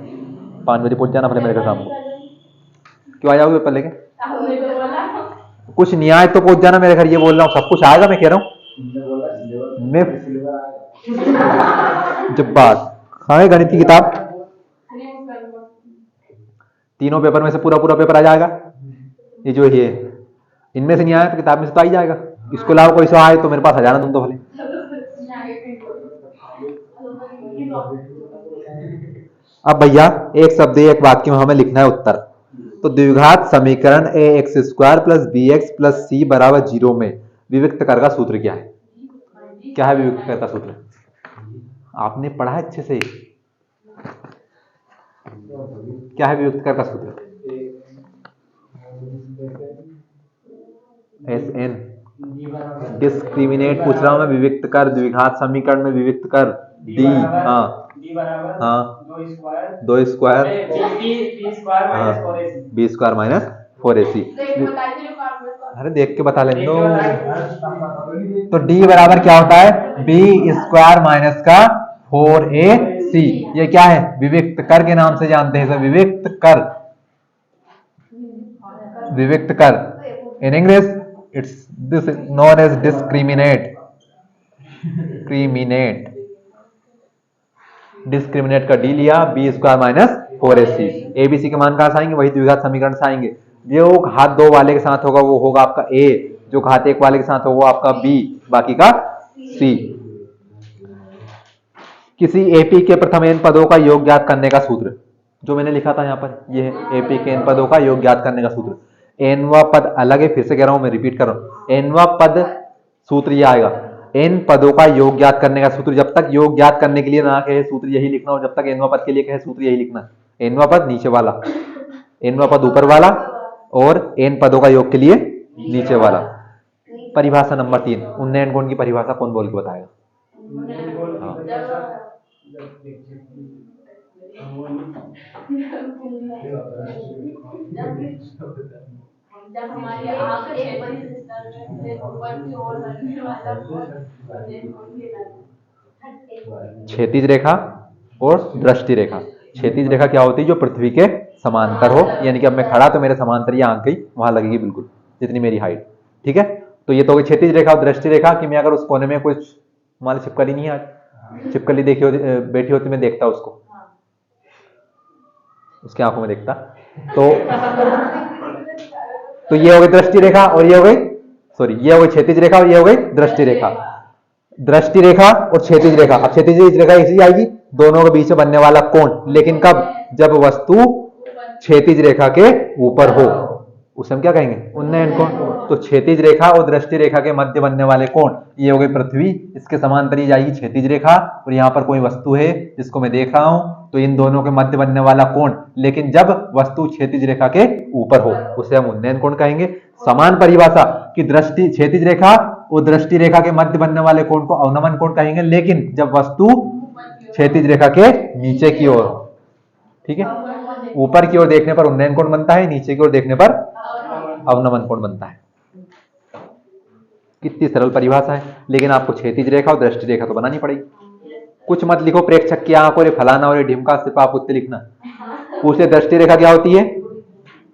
5 बजे पहुंच जाना भले मेरे घर शाम को। क्यों आ जाओगे पेपर लेके? कुछ नहीं आए तो पहुंच जाना मेरे घर, ये बोल रहा हूँ। सब कुछ आएगा मैं कह रहा हूँ। मैं जब बात खाए गणित की किताब, तीनों पेपर में से पूरा पूरा पेपर आ जाएगा। ये जो ये इनमें से नहीं आया तो किताब में से तो आ ही जाएगा। इसके अलावा कोई सा आए तो मेरे पास आ जाना तुम तो भले। अब भैया एक शब्द एक वाक्य में हमें लिखना है उत्तर। तो द्विघात समीकरण a x square plus b x plus c बराबर 0 में विविक्त कर का सूत्र क्या है? क्या है विविक्त कर का सूत्र? आपने पढ़ा है अच्छे से? क्या है विविक्त कर का सूत्र? एस एन डिस्क्रिमिनेट पूछ रहा हूं मैं। विविक्त कर, द्विघात समीकरण में विविक्त कर डी। हाँ हाँ 2 स्क्वायर हाँ बी स्क्वायर माइनस 4ac। अरे देख के बता लें दो। तो डी बराबर क्या होता है? बी स्क्वायर माइनस का 4ac। ये क्या है? विविक्त कर के नाम से जानते हैं इसे, विविक्त कर। विविक्त कर in English it's this known as discriminate. Criminate discriminate का डी लिया, b square minus 4ac। ABC के मान कहां से आएंगे? वही द्विघात समीकरण से आएंगे। जो घात 2 वाले के साथ होगा वो होगा आपका ए, जो घात 1 वाले के साथ होगा आपका बी, बाकी का सी। किसी एपी के प्रथम एन पदों का योग ज्ञात करने का सूत्र, जो मैंने लिखा था यहाँ पर, ये है एपी के एन पदों का योग ज्ञात करने का सूत्र। एनवा पद अलग है, फिर से कह रहा हूं मैं, रिपीट कर रहा हूं। एनवा पद सूत्र ये आएगा, एन पदों का योग ज्ञात करने का सूत्र। जब तक योग ज्ञात करने के लिए ना कहे सूत्र यही लिखना, और जब तक एनवा पद के लिए कहे सूत्र यही लिखना। एनवा पद नीचे वाला, एनवा पद ऊपर वाला, और एन पदों का योग के लिए नीचे वाला। परिभाषा नंबर 3, उन्नयन गुण की परिभाषा कौन बोल के बताएगा? हाँ। जब हमारी आंख एक बड़ी सिस्टर से ऊपर की ओर बनने वाला क्षैतिज रेखा और दृष्टि रेखा। क्षैतिज रेखा क्या होती है? जो पृथ्वी के समांतर हो, यानी कि अब मैं खड़ा तो मेरे समांतर ये आंख गई वहां लगेगी बिल्कुल जितनी मेरी हाइट। ठीक है, तो ये तो हो गई क्षैतिज रेखा और दृष्टि रेखा। कि मैं अगर उस कोने में कुछ मान छिपकली नहीं है, आज छिपकली देखी होती बैठी होती, मैं देखता उसको, उसकी आंखों में देखता। तो ये हो गई दृष्टि रेखा और ये हो गई, सॉरी, ये हो गई क्षैतिज रेखा और ये हो गई दृष्टि रेखा। दृष्टि रेखा और क्षैतिज रेखा। अब क्षैतिज रेखा इसी आएगी, दोनों के बीच में बनने वाला कोण। लेकिन कब? जब वस्तु क्षैतिज रेखा के ऊपर हो, उसे हम क्या कहेंगे? उन्नयन कोण। तो क्षैतिज रेखा और दृष्टि रेखा के मध्य बनने वाले कोण, ये हो गई पृथ्वी, इसके समांतर ही जाएगी क्षैतिज रेखा, और यहाँ पर कोई वस्तु है जिसको मैं देख रहा हूं, तो इन दोनों के मध्य बनने वाला कोण, लेकिन जब वस्तु क्षैतिज रेखा के ऊपर हो, उसे हम उन्नयन कोण कहेंगे। समान परिभाषा कि दृष्टि क्षैतिज रेखा और दृष्टि रेखा के मध्य बनने वाले कोण को अवनमन कोण कहेंगे, लेकिन जब वस्तु क्षैतिज रेखा के नीचे की ओर हो। ठीक है, ऊपर की ओर देखने पर उन्नयन कोण बनता है, नीचे की ओर देखने पर अवनमन कोण बनता है। कितनी सरल परिभाषा है, लेकिन आपको क्षैतिज रेखा और दृष्टि रेखा तो बनानी पड़ेगी। कुछ मत लिखो प्रेक्षक की आंख और ये फलाना और ये ढिमका, सिर्फ आप उत्तर लिखना। पूछे दृष्टि रेखा क्या होती है,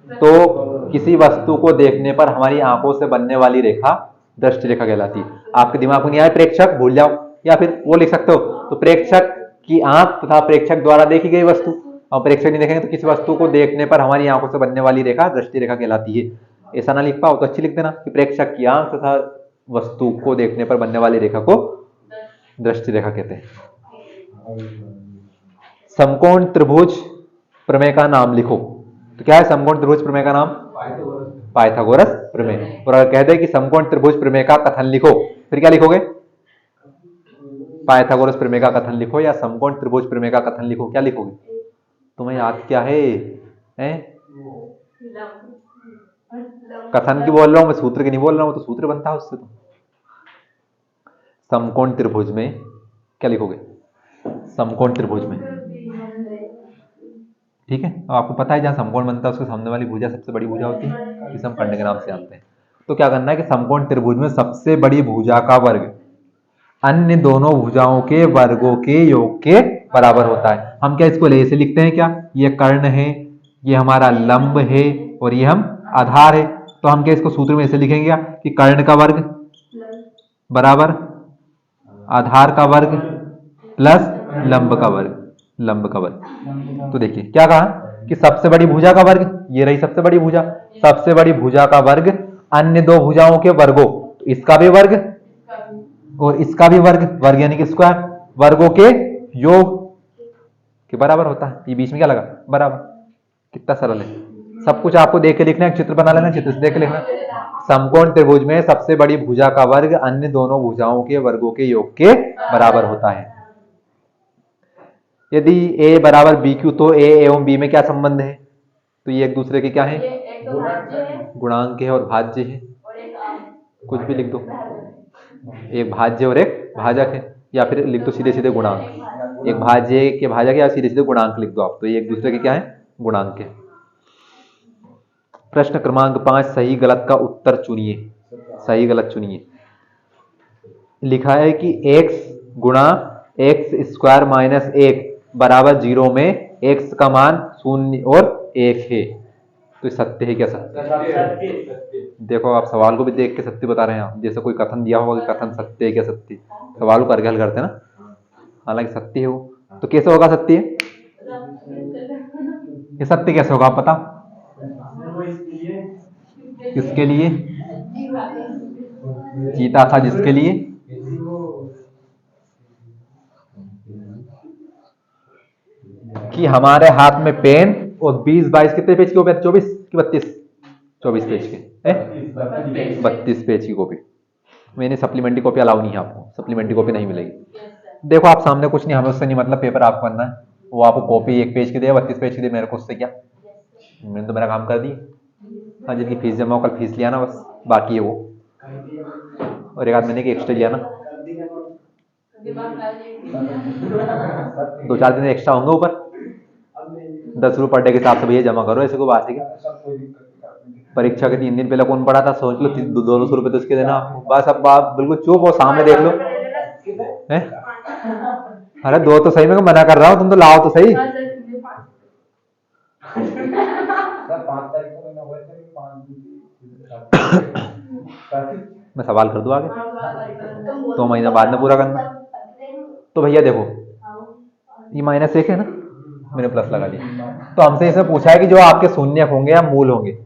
तो किसी वस्तु को देखने पर हमारी आंखों से बनने वाली रेखा दृष्टि रेखा कहलाती है। आपके दिमाग में नहीं आए प्रेक्षक, भूल जाओ, या फिर वो लिख सकते हो। तो प्रेक्षक की आंख तथा प्रेक्षक द्वारा देखी गई वस्तु, और प्रेक्षक नहीं देखेंगे तो किसी वस्तु को देखने पर हमारी आंखों से बनने वाली रेखा दृष्टि रेखा कहलाती है। ऐसा ना लिख पाओ तो अच्छी लिख देना कि प्रेक्षक की आंख तथा वस्तु को देखने पर बनने वाली रेखा को दृष्टि रेखा कहते हैं। समकोण त्रिभुज प्रमेय का नाम लिखो। तो क्या है समकोण त्रिभुज प्रमेय का नाम? पाइथागोरस प्रमेय। और अगर कह दे कि समकोण त्रिभुज प्रमेय का कथन लिखो, फिर क्या लिखोगे? पाइथागोरस प्रमेय का कथन लिखो या समकोण त्रिभुज प्रमेय का कथन लिखो। क्या लिखोगे? तुम्हें याद क्या है? कथन की बोल रहा हूं मैं, सूत्र की नहीं बोल रहा हूं। तो सूत्र बनता है उससे। तो समकोण त्रिभुज में क्या लिखोगे? समकोण त्रिभुज में ठीक है। अब आपको पता है जहाँ समकोण बनता है उसके सामने वाली भुजा सबसे बड़ी भुजा होती है, इसे हम खंड के नाम से जानते हैं। तो क्या करना है कि समकोण त्रिभुज में सबसे बड़ी भुजा का वर्ग अन्य दोनों भुजाओं के वर्गों के योग के बराबर होता है। हम क्या इसको ऐसे लिखते हैं, क्या ये कर्ण है, ये हमारा लंब है और ये हम आधार है। तो हम क्या इसको सूत्र में ऐसे लिखेंगे क्या कि कर्ण का वर्ग बराबर आधार का वर्ग प्लस लंब का वर्ग, लंब का वर्ग। तो देखिए क्या कहा कि सबसे बड़ी भुजा का वर्ग, ये रही सबसे बड़ी भुजा, सबसे बड़ी भुजा का वर्ग अन्य दो भुजाओं के वर्गों, तो इसका भी वर्ग और इसका भी वर्ग, वर्ग यानी कि स्क्वायर, वर्गों के योग के बराबर होता है। ये बीच में क्या लगा बराबर। कितना सरल है, सब कुछ आपको देख के लिखना है, चित्र बना लेना, चित्र से देख के लिखना। समकोण त्रिभुज में सबसे बड़ी भुजा का वर्ग अन्य दोनों भुजाओं के वर्गों के योग के बराबर होता है। यदि a बराबर बी क्यू तो a एवं b में क्या संबंध है, तो ये एक दूसरे के क्या है, गुणांक है और भाज्य है, कुछ भी लिख दो, एक भाज्य और एक भाजक है, या फिर लिख दो सीधे सीधे गुणांक, एक भाज्य के भाजक या सीधे सीधे गुणांक लिख दो आप, तो ये एक दूसरे के क्या है, गुणांक है। प्रश्न क्रमांक 5, सही गलत का उत्तर चुनिए, सही गलत चुनिए। लिखा है कि x गुणा एक्स स्क्वायर माइनस 1 बराबर 0 में x का मान 0 और 1 है, तो सत्य है क्या, सत्य? देखो आप सवाल को भी देख के सत्य बता रहे हैं, आप जैसे कोई कथन दिया होगा कि कथन सत्य है क्या, सत्य, सवाल को करके हल करते हैं ना, हालांकि सत्य है वो, तो कैसे होगा सत्य, ये सत्य कैसे होगा आप बता, किसके लिए जीता था, जिसके लिए कि हमारे हाथ में पेन और 20-22 कितने पेज की कॉपी, 24 की 32, 24 पेज के 32 पेज की कॉपी। मैंने सप्लीमेंट्री कॉपी अलाउ नहीं है, आपको सप्लीमेंट्री कॉपी नहीं मिलेगी। देखो आप सामने कुछ नहीं, हमें उससे नहीं मतलब, पेपर आपको करना है, वो आपको कॉपी 1 पेज की दे 32 पेज की दे, मेरे को उससे क्या, मैंने तो मेरा काम कर दी। हाँ जिनकी फीस जमा हो कल फीस लिया ना, बस बाकी है वो, और एक आध महीने की एक्स्ट्रा लिया ना, 2-4 दिन एक्स्ट्रा होंगे ऊपर, 10 रुपये पर डे के हिसाब से भैया जमा करो, ऐसे को बात है क्या। परीक्षा के 3 दिन पहले कौन पढ़ा था, सोच लो 200 रुपये तो उसके देना आपको, बस अब आप बिल्कुल चुप हो, सामने देख लो है? अरे दो तो सही, मैं मना कर रहा हूँ, तुम तो लाओ तो सही। मैं सवाल कर दूं आगे, 2 महीना बाद में पूरा करना। तो भैया देखो ये -1 है ना, मैंने प्लस लगा दिया, तो हमसे इसमें पूछा है कि जो आपके शून्य होंगे या मूल होंगे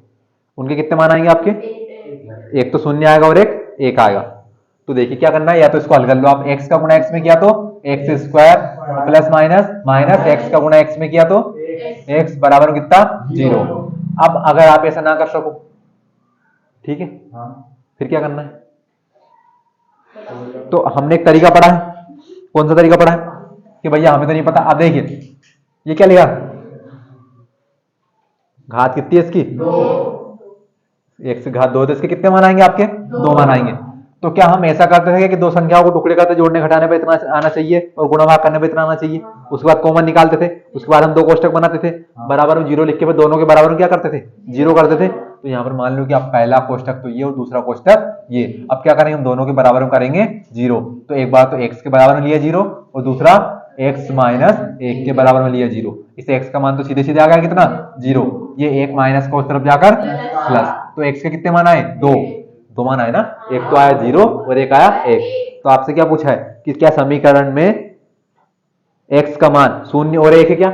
उनके कितने मान आएंगे आपके, एक तो शून्य आएगा और एक आएगा। तो देखिए क्या करना है, या तो इसको हल कर लो आप, x का गुणा x में किया तो x square plus minus minus x का गुणा x में किया तो x बराबर कितना 0। अब अगर आप ऐसा ना कर सको, ठीक है, फिर क्या करना है, तो हमने एक तरीका पढ़ा है, कौन सा तरीका पढ़ा है कि भैया हमें तो नहीं पता। अब देखिए ये क्या लिखा, घात कितनी है इसकी 2, एक से घात 2, तो इसके कितने मान आएंगे आपके 2 मान आएंगे। तो क्या हम ऐसा करते थे कि दो संख्याओं को टुकड़े करते, जोड़ने घटाने पे इतना आना चाहिए और गुणा भाग करने पे इतना आना चाहिए, उसके बाद कॉमन निकालते थे, उसके बाद हम 2 कोष्टक बनाते थे, बराबर में 0 लिख के दोनों के बराबर में क्या करते थे 0 करते थे। तो यहाँ पर मान लो कि आप पहला कोष्टक तो ये और दूसरा कोष्टक ये, अब क्या करेंगे हम दोनों के बराबर में करेंगे 0, तो एक बार तो x के बराबर में लिया 0 और दूसरा x माइनस 1 के बराबर में लिया 0, इसे x का मान तो सीधे सीधे आ गया कितना 0, ये 1 माइनस को उस तरफ जाकर प्लस, तो x के कितने मान आए 2 मान आए ना, एक तो आया 0 और एक आया 1। तो आपसे क्या पूछा है कि क्या समीकरण में x का मान 0 और 1 है, क्या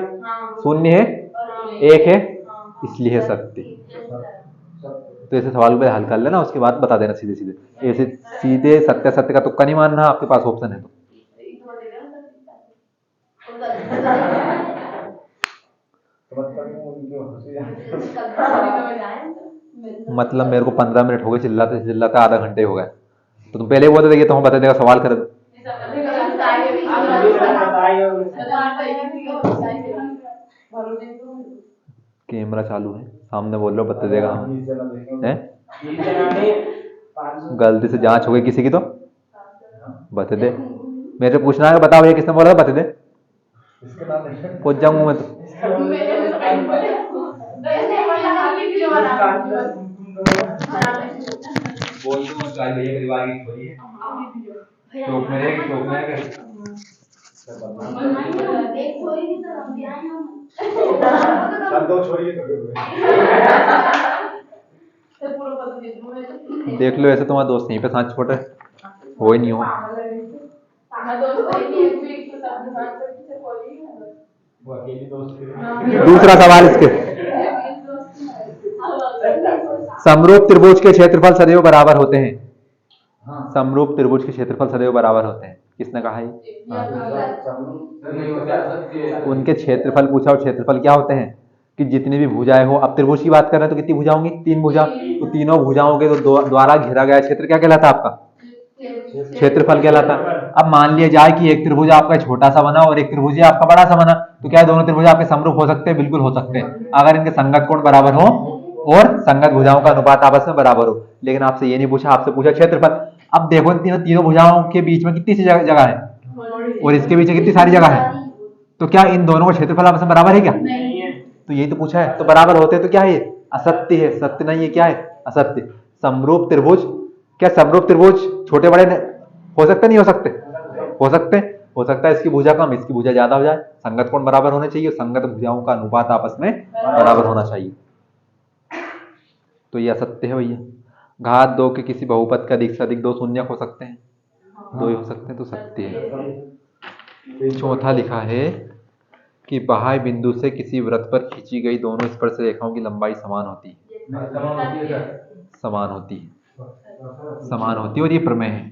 0 है 1 है, इसलिए सत्य। तो ऐसे सवाल पे हल कर लेना, उसके बाद बता देना सीधे सीधे, ऐसे सीधे सत्य सत्य का तुक्का नहीं मानना, आपके पास ऑप्शन है तो। मतलब मेरे को 15 मिनट हो गए चिल्लाते चिल्लाते, आधा घंटे हो गए, तो तुम पहले बोलते थे तो हम बता देगा सवाल कर दो। कैमरा चालू है सामने, बोल लो बता देगा हम हैं, गलती से जांच हो गई किसी की तो बता दे, मेरे पूछना है बताओ ये किसने बोला बता दे। इसके नाम नहीं पहुंच जाऊंगा मैं तो। बोल दूंगा गाड़ी भैया परिवार की छोरी है, चौक में रहेगी, चौक में रहेगी। सब दो छोरी है देख लो, ऐसे तुम्हारा दोस्त यहीं पे साथ छोटे हो ही नहीं हो। वो अकेली दोस्त के दूसरा सवाल इसके, समरूप त्रिभुज के क्षेत्रफल सदैव बराबर होते हैं। समरूप त्रिभुज के क्षेत्रफल सदैव बराबर होते हैं, किसने कहा है? उनके क्षेत्रफल पूछा, और क्षेत्रफल क्या होते हैं कि जितनी भी भुजाएं हो, अब त्रिभुज की बात कर रहे हैं तो कितनी भुजा होंगी? 3 भुजा, तो तीनों भुजाओं के तो द्वारा घेरा गया क्षेत्र क्या कहलाता है? आपका क्षेत्रफल कहलाता। अब मान लिया जाए कि एक त्रिभुज आपका छोटा सा बना और एक त्रिभुज आपका बड़ा सा बना, तो क्या दोनों त्रिभुज आपके समरूप हो सकते हैं? बिल्कुल हो सकते हैं, अगर इनके संगत कोण बराबर हो और संगत भुजाओं का अनुपात आपस में बराबर हो। लेकिन आपसे ये नहीं पूछा, आपसे पूछा क्षेत्रफल। अब देखो तीनों भुजाओं के बीच में कितनी सी जगह है और इसके बीच में कितनी सारी जगह है, तो क्या इन दोनों का क्षेत्रफल आपस में बराबर है क्या? तो यही तो पूछा है, तो बराबर होते तो क्या है? असत्य है, सत्य नहीं है, क्या है? असत्य। समरूप त्रिभुज, क्या समरूप त्रिभुज छोटे बड़े हो सकते नहीं हो सकते? हो सकते, हो सकता है इसकी भुजा कम इसकी भुजा ज्यादा हो जाए, संगत कोण बराबर होने चाहिए, संगत भुजाओं का अनुपात आपस में बराबर होना चाहिए, तो ये असत्य है भैया। घात 2 के किसी बहुपद का अधिक से अधिक 2 शून्य हो सकते हैं, 2 ही हो सकते हैं, तो सत्य है। चौथा लिखा है कि बाह्य बिंदु से किसी वृत्त पर खींची गई दोनों स्पर्श रेखाओं की लंबाई समान होती है। समान होती है, समान होती है, और ये प्रमेय है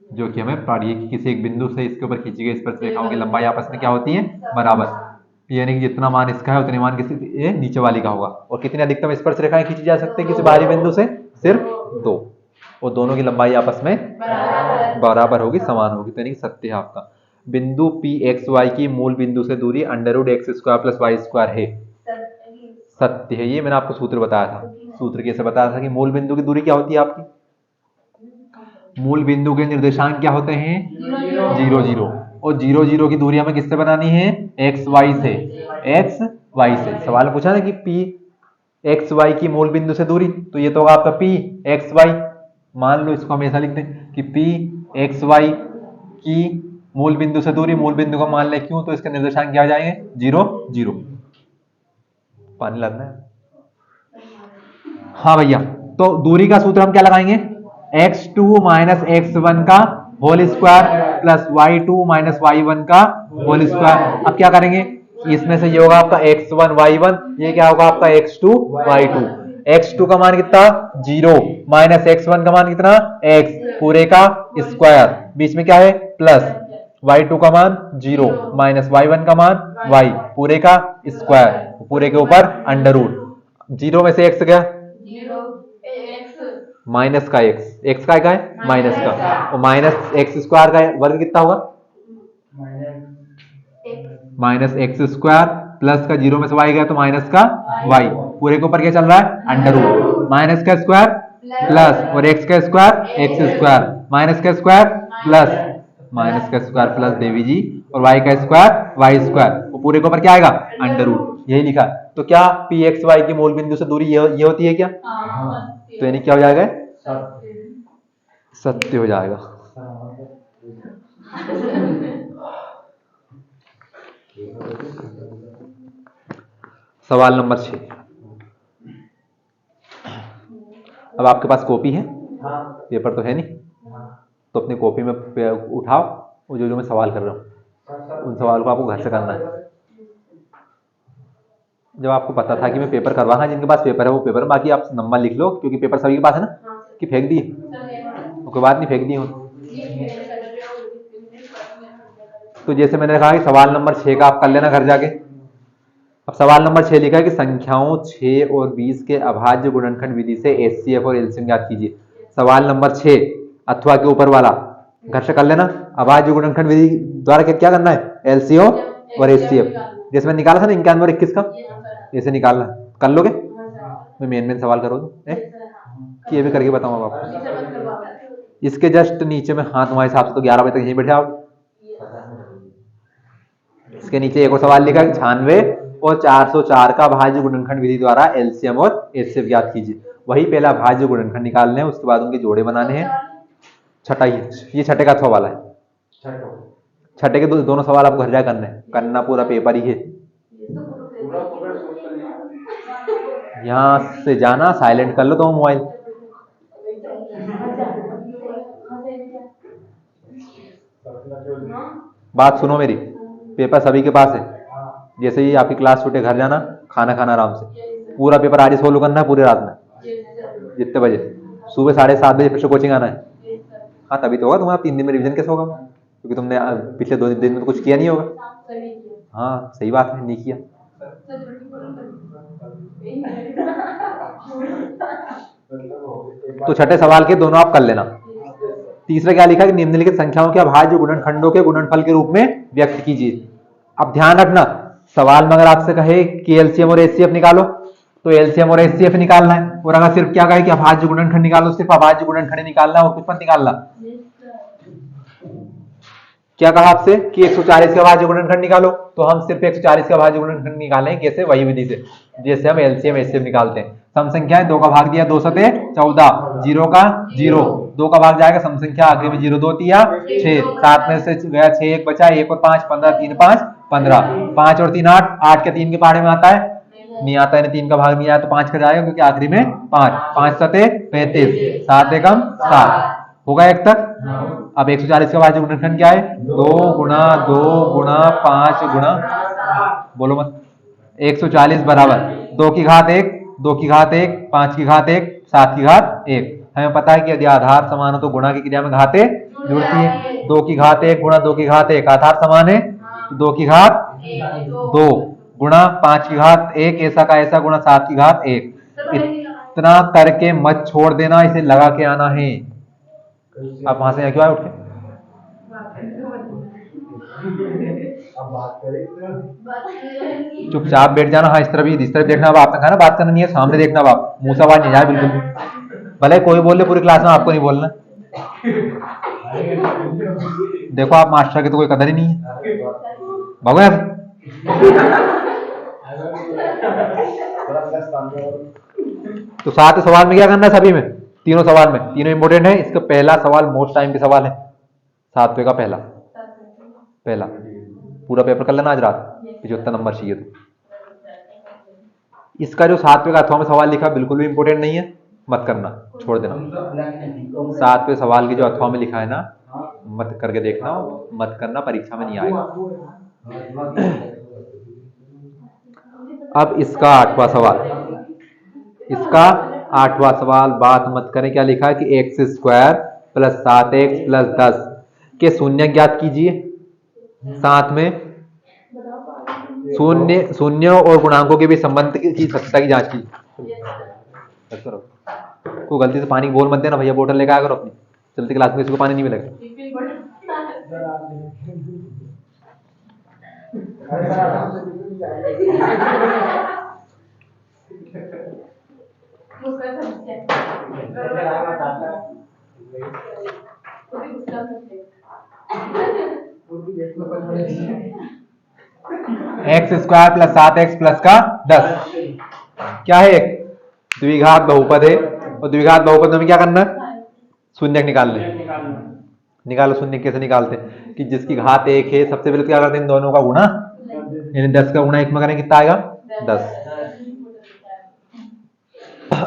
जो कि हमें पढ़ी है कि किसी एक बिंदु से इसके ऊपर खींची गई स्पर्श रेखाओं की लंबाई आपस में क्या होती है? बराबर। यानी कि जितना मान इसका है उतने मान किसी ये नीचे वाली का होगा। और कितनी अधिकतम स्पर्श रेखाएं खींची जा सकती है किसी बाहरी बिंदु से? सिर्फ 2, और दोनों की लंबाई आपस में बराबर होगी, समान होगी, तो यानी सत्य है आपका। बिंदु पी एक्स वाई की मूल बिंदु से दूरी √x² + y² है, सत्य है। ये मैंने आपको सूत्र बताया था, सूत्र कैसे बताया था कि मूल बिंदु की दूरी क्या होती है आपकी? मूल बिंदु के निर्देशांक क्या होते हैं? 0 0, और 0 0 की दूरी हमें किससे बनानी है? एक्स वाई से, एक्स वाई से। सवाल पूछा ना कि पी एक्स वाई की मूल बिंदु से दूरी, तो ये तो होगा आपका पी एक्स वाई। मान लो इसको हम ऐसा लिख दें कि पी एक्स वाई की मूल बिंदु से दूरी, मूल बिंदु को मान ले क्यों, तो इसके निर्देशांक क्या आ जाएंगे? 0 0। पानी लाना है? हाँ भैया, तो दूरी का सूत्र हम क्या लगाएंगे? x2 - x1 का whole square plus y2 - y1 का होल स्क्वायर। अब क्या करेंगे? इसमें से ये होगा आपका x1 y1, ये क्या होगा आपका x2 y2। x2 का मान कितना? 0 माइनस x1 का मान कितना? x पूरे का स्क्वायर, बीच में क्या है? प्लस। y2 का मान 0 माइनस y1 का मान y पूरे का स्क्वायर, पूरे के ऊपर अंडर रूट। 0 में से x गया, माइनस का x का है माइनस का, और -x² का वर्ग कितना होगा? -x² प्लस का 0 में से y गया तो माइनस का y, पूरे के ऊपर क्या चल रहा है? Under root. माइनस का स्क्वायर प्लस, और x का स्क्वायर x², माइनस का स्क्वायर प्लस, माइनस का स्क्वायर प्लस देवी जी, और y का स्क्वायर y², वो पूरे के ऊपर क्या आएगा? Under root. यही लिखा। तो क्या पी एक्स वाई की मूल बिंदु से दूरी ये होती है क्या? तो यानी क्या हो जाएगा? सत्य हो जाएगा। सवाल नंबर 6। अब आपके पास कॉपी है? पेपर तो है नहीं, तो अपनी कॉपी में उठाओ, और जो मैं सवाल कर रहा हूँ उन सवाल को आपको घर से करना है। जब आपको पता था कि मैं पेपर करवाना, जिनके पास पेपर है वो पेपर, बाकी आप नंबर लिख लो, क्योंकि पेपर सभी के पास है ना, कि फेंक दिए? कोई बात नहीं, फेंक दिए हो। तो जैसे मैंने कहा कि सवाल नंबर 6 का आप कर लेना घर जाके। अब सवाल नंबर 6 लिखा है कि संख्याओं 6 और 20 के अभाज्य गुणनखंड विधि से एचसीएफ और एलसीएम ज्ञात कीजिए। सवाल नंबर 6 अथवा के ऊपर वाला घर से कर लेना। अभाज्य गुणनखंड विधि द्वारा क्या करना है? एलसीएम और एचसीएफ। जैसे मैंने निकाला था ना 91 और 21 का, ऐसे निकालना। कर लोगे? मैं मेन सवाल करो कि ये भी करके बताऊंगा आपको। इसके जस्ट नीचे में, हाँ तुम्हारे हिसाब से तो 11 बजे तक यहीं बैठे आओगे। इसके नीचे एक और सवाल लिखा है 96 और 404 का भाज्य गुणनखंड विधि द्वारा एलसीएम और एचसीएफ ज्ञात कीजिए। वही पहला भाज्य गुणनखंड निकालने हैं, उसके बाद उनके जोड़े बनाने हैं। छठा ये छठे का अथवा वाला है। छठे के दोनों सवाल आपको घर जा करने हैं, करना पूरा पेपर ही है। यहाँ से जाना, साइलेंट कर लो तो मोबाइल। बात सुनो मेरी, पेपर सभी के पास है। जैसे ही आपकी क्लास छूटे घर जाना, खाना खाना आराम से, पूरा पेपर आज ही सोल्व करना है पूरी रात में। जितने बजे? सुबह 7:30 बजे फिर से कोचिंग आना है। हाँ तभी तो होगा तुम्हारा 3 दिन में रिवीजन कैसे होगा, क्योंकि तुमने पिछले 2 दिन में तो कुछ किया नहीं होगा। हाँ सही बात है, नहीं किया। तो छठे सवाल के दोनों आप कर लेना। तीसरा क्या लिखा है कि निम्नलिखित संख्याओं के अभाज्य गुणनखंडों के गुणनफल के रूप में व्यक्त कीजिए। अब ध्यान रखना, सवाल में अगर आपसे कहे कि एलसीएम और एचसीएफ निकालो तो एलसीएम और एचसीएफ निकालना है, और अगर सिर्फ क्या कहे कि अभाज्य गुणनखंड निकालो, सिर्फ अभाज्य गुणनखंड निकालना है और कुछ मत निकालना। क्या कहा आपसे कि 140 का अभाज्य गुणनखंड निकालो, तो हम सिर्फ 140 का अभाज्य गुणनखंड निकालें। कैसे? वही विधि से जैसे हम एलसीएम एचसीएफ निकालते हैं। सम संख्याएं 2 का भाग दिया 2 सते 14, 0 का 0, 2 का भाग जाएगा सम संख्या आगे में 0 2 तिया 6, 7 में से गया 6 1 बचा, 1 और 5 15, 3 5 15, 5 और 3 8, 8 के 3 के पहाड़े में आता है, नहीं आता है, 3 का भाग नहीं आया तो 5 का जाएगा, क्योंकि आखिरी में 5, 5 सते 35, 7 एकम 7 होगा 1 तक। अब 140 का भाज्य गुणनखंड क्या है? 2 गुणा 2 गुणा 5 गुणा, बोलो मत, 140 बराबर 2 की घात 1, 2 की घात 1, 5 की घात 1, 7 की घात 1। हमें पता है कि यदि आधार समान हो तो गुणा की क्रिया में घातें जुड़ती है। 2 की घात 1 गुणा 2 की घात 1, आधार समान है तो 2 की घात 2 गुणा 5 की घात 1, ऐसा का ऐसा गुणा 7 की घात 1। इतना करके मत छोड़ देना, इसे लगा के आना है। आप वहां से यहाँ क्यों आए उठ के? चुपचाप बैठ जाना। हाँ इस तरफ देखना, अब आपने कहा ना बात करना नहीं है, सामने देखना, आप मुंह से आवाज नहीं जाए बिल्कुल भी। भले कोई बोल ले पूरी क्लास में, आपको नहीं बोलना। देखो आप मास्टर की तो कोई कदर ही नहीं है। भागो यार। तो 7 सवाल में क्या करना है? सभी में, तीनों सवाल में, तीनों इंपोर्टेंट है। इसका पहला सवाल मोस्ट टाइम के सवाल है, 7वें का पहला पूरा पेपर कर लेना आज रात, 75 नंबर चाहिए तो। इसका जो 7वें का अथवा में सवाल लिखा बिल्कुल भी इंपोर्टेंट नहीं है, मत करना, छोड़ देना। 7वें सवाल की जो अथवा में लिखा है ना, मत करके देखना, मत करना, परीक्षा में नहीं आएगा। अब इसका 8वां सवाल, बात मत करें। क्या लिखा है कि x² + 7x + 10 के शून्य ज्ञात कीजिए। साथ में शून्य और गुणांकों के बीच संबंध की सत्यता की जांच कीजिए। को गलती से पानी बोल मत देना भैया, बोतल लेकर आकर अपनी, चलती क्लास में किसी को पानी नहीं मिलेगा। x² + 7x + का 10 क्या है? एक द्विघात बहुपद है, और द्विघात बहुपद में क्या करना है? शून्य निकालो। शून्य कैसे निकालते हैं कि जिसकी घात 1 है, सबसे पहले क्या करते हैं? इन दोनों का गुणा, यानी 10 का गुणा 1 में करें, कितना आएगा? 10।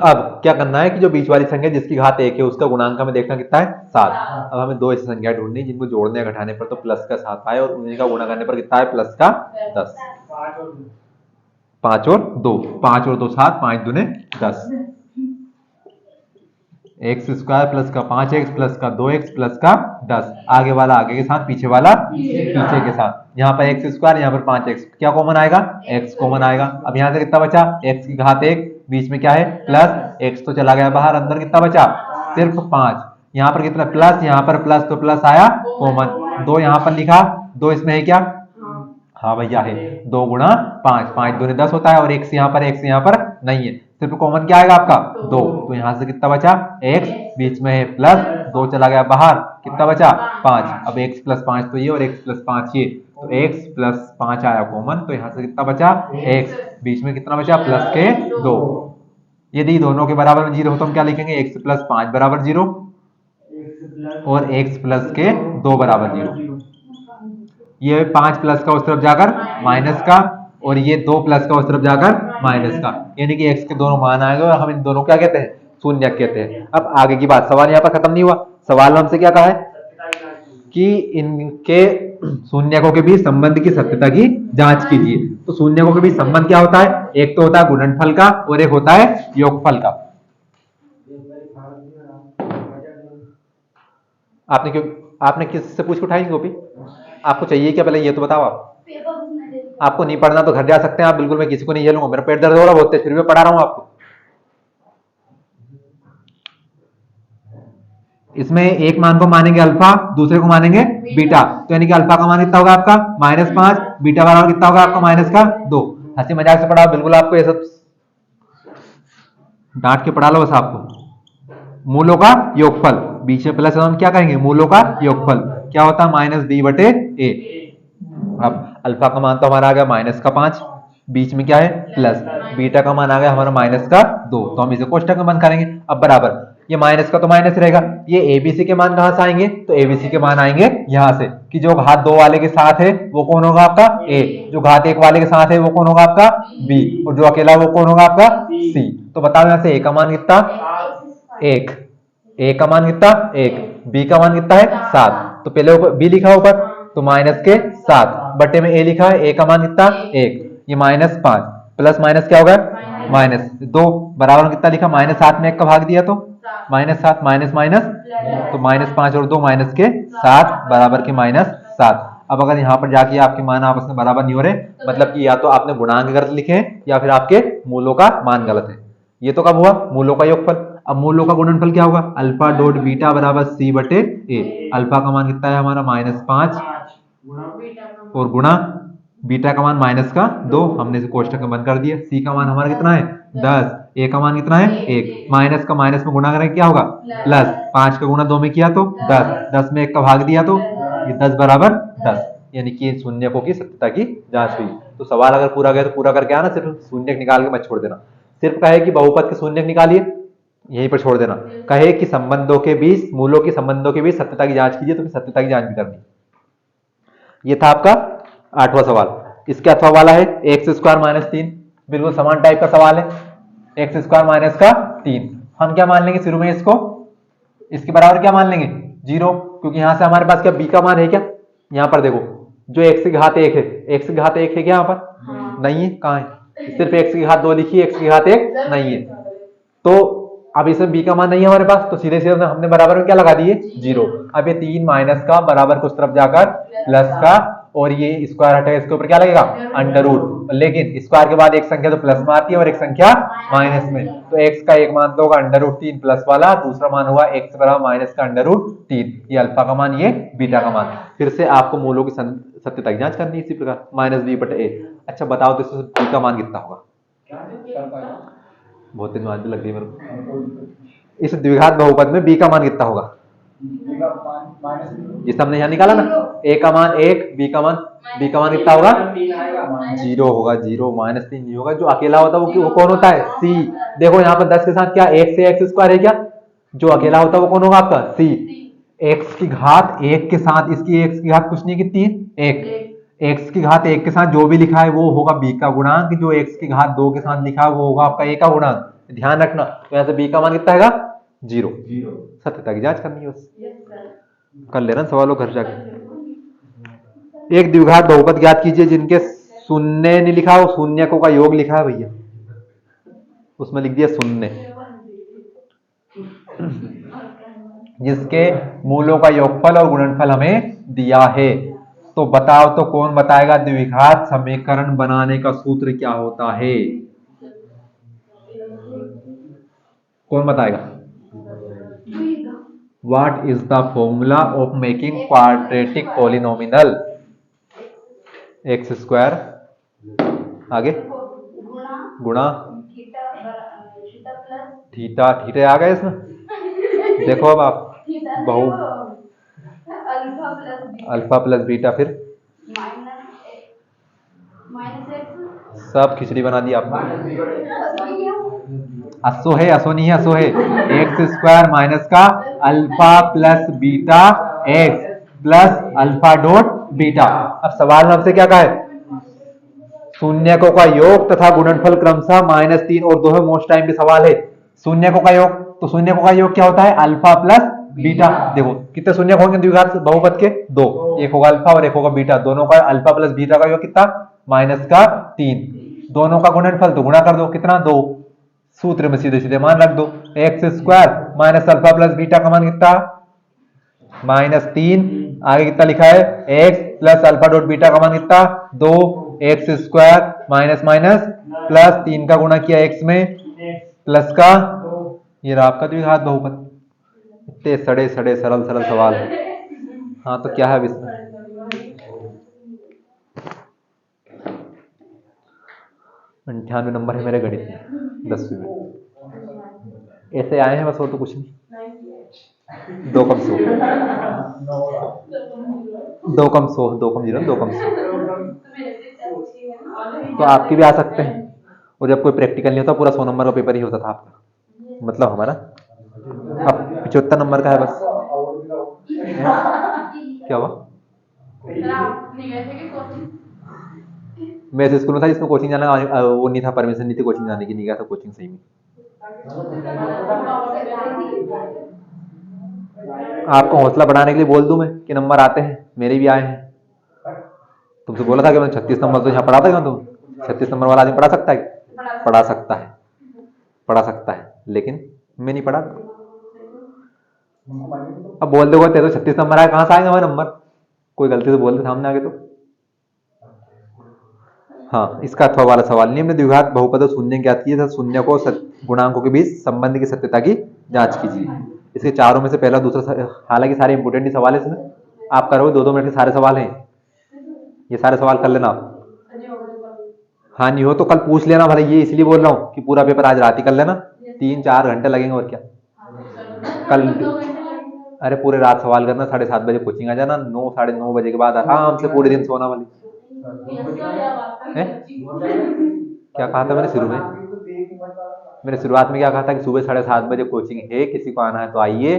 अब क्या करना है कि जो बीच वाली संख्या जिसकी घात 1 है उसका गुणांक हमें देखना कितना है? 7। अब हमें 2 ऐसी संख्या ढूंढनी जिनको जोड़ने या घटाने पर तो प्लस का 7 आए, और उन्हीं का गुणा करने पर कितना है? प्लस का 10। 5 और 2 7, 5 दूने 10। x² + का 5x + का 2x + का 10, आगे वाला आगे के साथ, पीछे वाला पीछे के साथ। यहाँ पर x², यहाँ पर 5x, क्या कॉमन आएगा? x कॉमन आएगा। अब यहाँ से कितना बचा? x की घात 1, बीच में क्या है? प्लस, x तो चला गया बाहर, अंदर कितना बचा? सिर्फ 5। यहाँ पर कितना प्लस, यहाँ पर प्लस, तो प्लस आया कॉमन। 2 यहाँ पर लिखा, 2 इसमें है क्या? हाँ भैया है। 2 गुणा 5, 5 दूने 10 होता है, और x यहाँ पर नहीं है, सिर्फ कॉमन क्या आएगा आपका? 2। तो यहाँ से कितना बचा? x, बीच में है प्लस, 2 चला गया बाहर, कितना बचा? 5। अब x + 5 तो ये, और x + 5 ये, तो x प्लस 5 आया कॉमन, तो यहाँ से कितना बचा x, बीच में कितना बचा प्लस के 2। यदि दोनों के बराबर में 0 हो तो हम क्या लिखेंगे, x प्लस 5 बराबर 0 और x प्लस के 2 बराबर 0। ये 5 प्लस का उस तरफ जाकर माइनस का, और ये 2 प्लस का उस तरफ जाकर माइनस का, यानी कि x के दोनों मान आएंगे और हम इन दोनों क्या कहते हैं, शून्य कहते हैं। अब आगे की बात, सवाल यहाँ पर खत्म नहीं हुआ। सवाल में हमसे क्या कहा है कि इनके शून्यकों के बीच संबंध की सत्यता की जांच कीजिए। तो शून्यकों के बीच संबंध क्या होता है, एक तो होता है गुणनफल का और एक होता है योगफल का। आपने क्यों, आपने किससे पूछ के उठाई कॉपी? आपको चाहिए क्या, पहले ये तो बताओ। आप आपको नहीं पढ़ना तो घर जा सकते हैं आप, बिल्कुल मैं किसी को नहीं झेलूंगा, मेरा पेट दर्द हो रहा बहुत तेज, फिर भी पढ़ा रहा हूं आपको। इसमें एक मान को मानेंगे अल्फा, दूसरे को मानेंगे बीटा, तो यानी कि अल्फा का मान कितना होगा आपका -5, बीटा का मान कितना होगा आपका -2। हंसी मजाक से पढ़ा, बिल्कुल आपको ये सब डांट के पढ़ा लो बस आपको। मूलों का योगफल, बीच में प्लस हम क्या कहेंगे, मूलों का योगफल क्या होता है -b/a। अब अल्फा का मान तो हमारा आ गया -5, बीच में क्या है प्लस, बीटा का मान आ गया हमारा -2, तो हम इसे कोष्टक में बंद करेंगे। अब बराबर, ये माइनस का तो माइनस रहेगा, ये एबीसी के मान कहां से आएंगे, तो एबीसी के मान आएंगे यहां से, कि जो घात 2 वाले के साथ है वो कौन होगा आपका a, जो घात 1 वाले के साथ है वो कौन होगा आपका b, और जो अकेला वो कौन होगा आपका c। तो बताओ यहां से a का मान कितना 1, a का मान कितना 1, b का मान कितना है 7, तो पहले ऊपर b लिखा ऊपर तो -7 बटे में a लिखा है, a का मान कितना 1, ये -5 प्लस माइनस क्या होगा -2 बराबर में कितना लिखा, -7 में 1 का भाग दिया तो -7 माइनस माइनस, तो -5 और 2 -7 बराबर के -7। अब अगर यहाँ पर जाके आपके मान आपस में बराबर नहीं हो रहे, मतलब कि या तो आपने गुणांक गलत लिखे हैं या फिर आपके मूलों का मान गलत है। ये तो कब हुआ, मूलों का योगफल। अब मूलों का गुणनफल क्या होगा, अल्फा डॉट बीटा बराबर c/a। अल्फा का मान कितना है हमारा -5 और गुणा बीटा का मान -2, हमने इसे कोष्टक में बंद कर दिया। c का मान हमारा कितना है 10, a का मान कितना है 1, माइनस का माइनस में गुणा करेंगे क्या होगा प्लस, 5 का गुणा 2 में किया तो 10, 10 में 1 का भाग दिया तो ये 10 बराबर 10, यानी कि शून्यकों की सत्यता की जांच हुई। तो सवाल अगर पूरा गया तो पूरा करके आना, सिर्फ शून्यक निकाल के मत छोड़ देना। सिर्फ कहे कि बहुपद के शून्यक निकालिए, यहीं पर छोड़ देना। कहे कि संबंधों के बीच, मूलों के संबंधों के बीच सत्यता की जांच कीजिए, तो फिर सत्यता की जांच भी करनी। ये था आपका 8वां सवाल। इसके अथवा वाला है x² - 3, बिल्कुल समान टाइप का सवाल है, x² - 3। हम क्या मान लेंगे शुरू में, इसको इसके बराबर क्या मान लेंगे 0, क्योंकि यहां से हमारे पास क्या b का मान है क्या, यहाँ पर देखो जो x की घात 1 है, x की घात 1 है क्या यहाँ पर नहीं है, कहाँ है, सिर्फ x की घात 2 लिखी है, x की घात 1 नहीं है। तो अब इसमें b का मान नहीं है हमारे पास, तो सीधे सीधे हमने बराबर में क्या लगा दिए 0। अब ये 3 माइनस का बराबर को उस तरफ जाकर प्लस का, और ये स्क्वायर हटेगा, इसके ऊपर क्या लगेगा अंडर रूट, लेकिन स्क्वायर के बाद एक संख्या तो प्लस में आती है और एक संख्या माइनस में, तो x का एक मान तो होगा √3 प्लस वाला, दूसरा मान हुआ x बराबर माइनस का √3, ये अल्फा का मान, ये बीटा का मान। फिर से आपको मूलों की सत्यता की जांच करनी है इसी प्रकार -b/a। अच्छा बताओ तो इसमें b का मान कितना होगा, बहुत तेज आवाज लग गई मेरे को। इस द्विघात बहुपद में b का मान कितना होगा, जिस हमने यहाँ निकाला ना, a का मान 1, b का मान कितना होगा 0 होगा, 0 -3 नहीं होगा। जो अकेला होता है वो कौन होता है c। देखो यहाँ पर 10 के साथ क्या x से x² है क्या, जो अकेला होता है वो कौन होगा आपका c। x की घात 1 के साथ, इसकी x की घात कुछ नहीं कितनी 1, x की घात 1 के साथ जो भी लिखा है वो होगा b का गुणांक, जो x की घात 2 के साथ लिखा है वो होगा आपका a का गुणांक, ध्यान रखना। तो यहाँ से b का मान कितना है 0। सत्यता की जांच करनी है बस, कर ले रहा सवालों घर जाके। एक द्विघात बहुपद ज्ञात कीजिए जिनके शून्य नहीं लिखा हो, शून्यकों का योग लिखा है भैया, उसमें लिख दिया शून्य, जिसके मूलों का योगफल और गुणनफल हमें दिया है। तो बताओ तो कौन बताएगा द्विघात समीकरण बनाने का सूत्र क्या होता है, कौन बताएगा। What is the formula of making quadratic polynomial? x², आगे गुणा थीटा, थीटा आ गया इसमें, देखो अब आप अल्फा प्लस बीटा फिर सब खिचड़ी बना दी आपने। असो है, असो नहीं है, असो है। एक्स स्क्वायर माइनस का alpha plus beta x plus alpha dot beta. अब सवाल में आपसे क्या कहा है, शून्यकों का योग तथा गुणनफल क्रमशः -3 और 2 है। मोस्ट टाइम भी सवाल है शून्यकों का योग। तो शून्यकों का योग क्या होता है, अल्फा प्लस बीटा। देखो कितने शून्यक होंगे द्विघात बहुपद के, 2, एक होगा अल्फा और एक होगा बीटा। दोनों का अल्फा प्लस बीटा का योग कितना, -3। दोनों का गुणनफल तो गुणा कर दो, कितना 2। सूत्र में सीधे सीधे मान रख दो, x square minus alpha plus beta का मान कितना, -3। आगे कितना लिखा है, x plus alpha dot beta का मान कितना 2। X square minus minus plus 3 का गुणा किया एक्स में प्लस का, ये रहा आपका द्विघात बहुपद। इतने सड़े सड़े सरल सरल सवाल है। हाँ तो क्या है अब इसमें, 98 नंबर है मेरे गणित में 10वीं में। ऐसे आए हैं बस, और तो कुछ नहीं। 2 कम 100, 2 कम 100, 2 कम 0, 2 कम 100। तो आपके भी आ सकते हैं। और जब कोई प्रैक्टिकल नहीं होता, पूरा 100 नंबर का पेपर ही होता था आपका, मतलब हमारा अब 75 नंबर का है बस। क्या हुआ, मैं ऐसे स्कूल में था जिसमें कोचिंग जाना वो नहीं था, परमिशन नहीं थी कोचिंग जाने की, नहीं गया था कोचिंग सही में। आपको हौसला बढ़ाने के लिए बोल दूं मैं कि नंबर आते हैं, मेरे भी आए हैं। तुमसे बोला था कि मैं 36 नंबर तो यहाँ पढ़ा था, तुम 36 नंबर वाला आदमी पढ़ा सकता है, पढ़ा सकता है, पढ़ा सकता है, लेकिन मैं नहीं पढ़ा। अब बोल दोगे तेरे तो 36 नंबर आए, कहां से आएंगे हमारे नंबर, कोई गलती से बोल दे सामने आगे तो। हाँ, इसका अथवा वाला सवाल, निम्न द्विघात बहुपद शून्य ज्ञात किए तथा शून्य को गुणांकों के बीच संबंध की सत्यता की जांच कीजिए। इसके चारों में से पहला दूसरा, हालांकि सारे इंपोर्टेंट ही सवाल है इसमें, आप करोगे 2-2 मिनट के सारे सवाल हैं, ये सारे सवाल कर लेना आप। हाँ नहीं हो तो कल पूछ लेना भाई, ये इसलिए बोल रहा हूँ कि पूरा पेपर आज रात ही कर लेना, 3-4 घंटे लगेंगे और क्या। कल अरे पूरे रात सवाल करना, 7:30 बजे कोचिंग आ जाना, 9-9:30 बजे के बाद आराम से पूरे दिन सोना वाली है? क्या कहा था मैंने शुरू में, मैंने शुरुआत में क्या कहा था कि सुबह 7:30 बजे कोचिंग है, किसी को आना है तो आइए।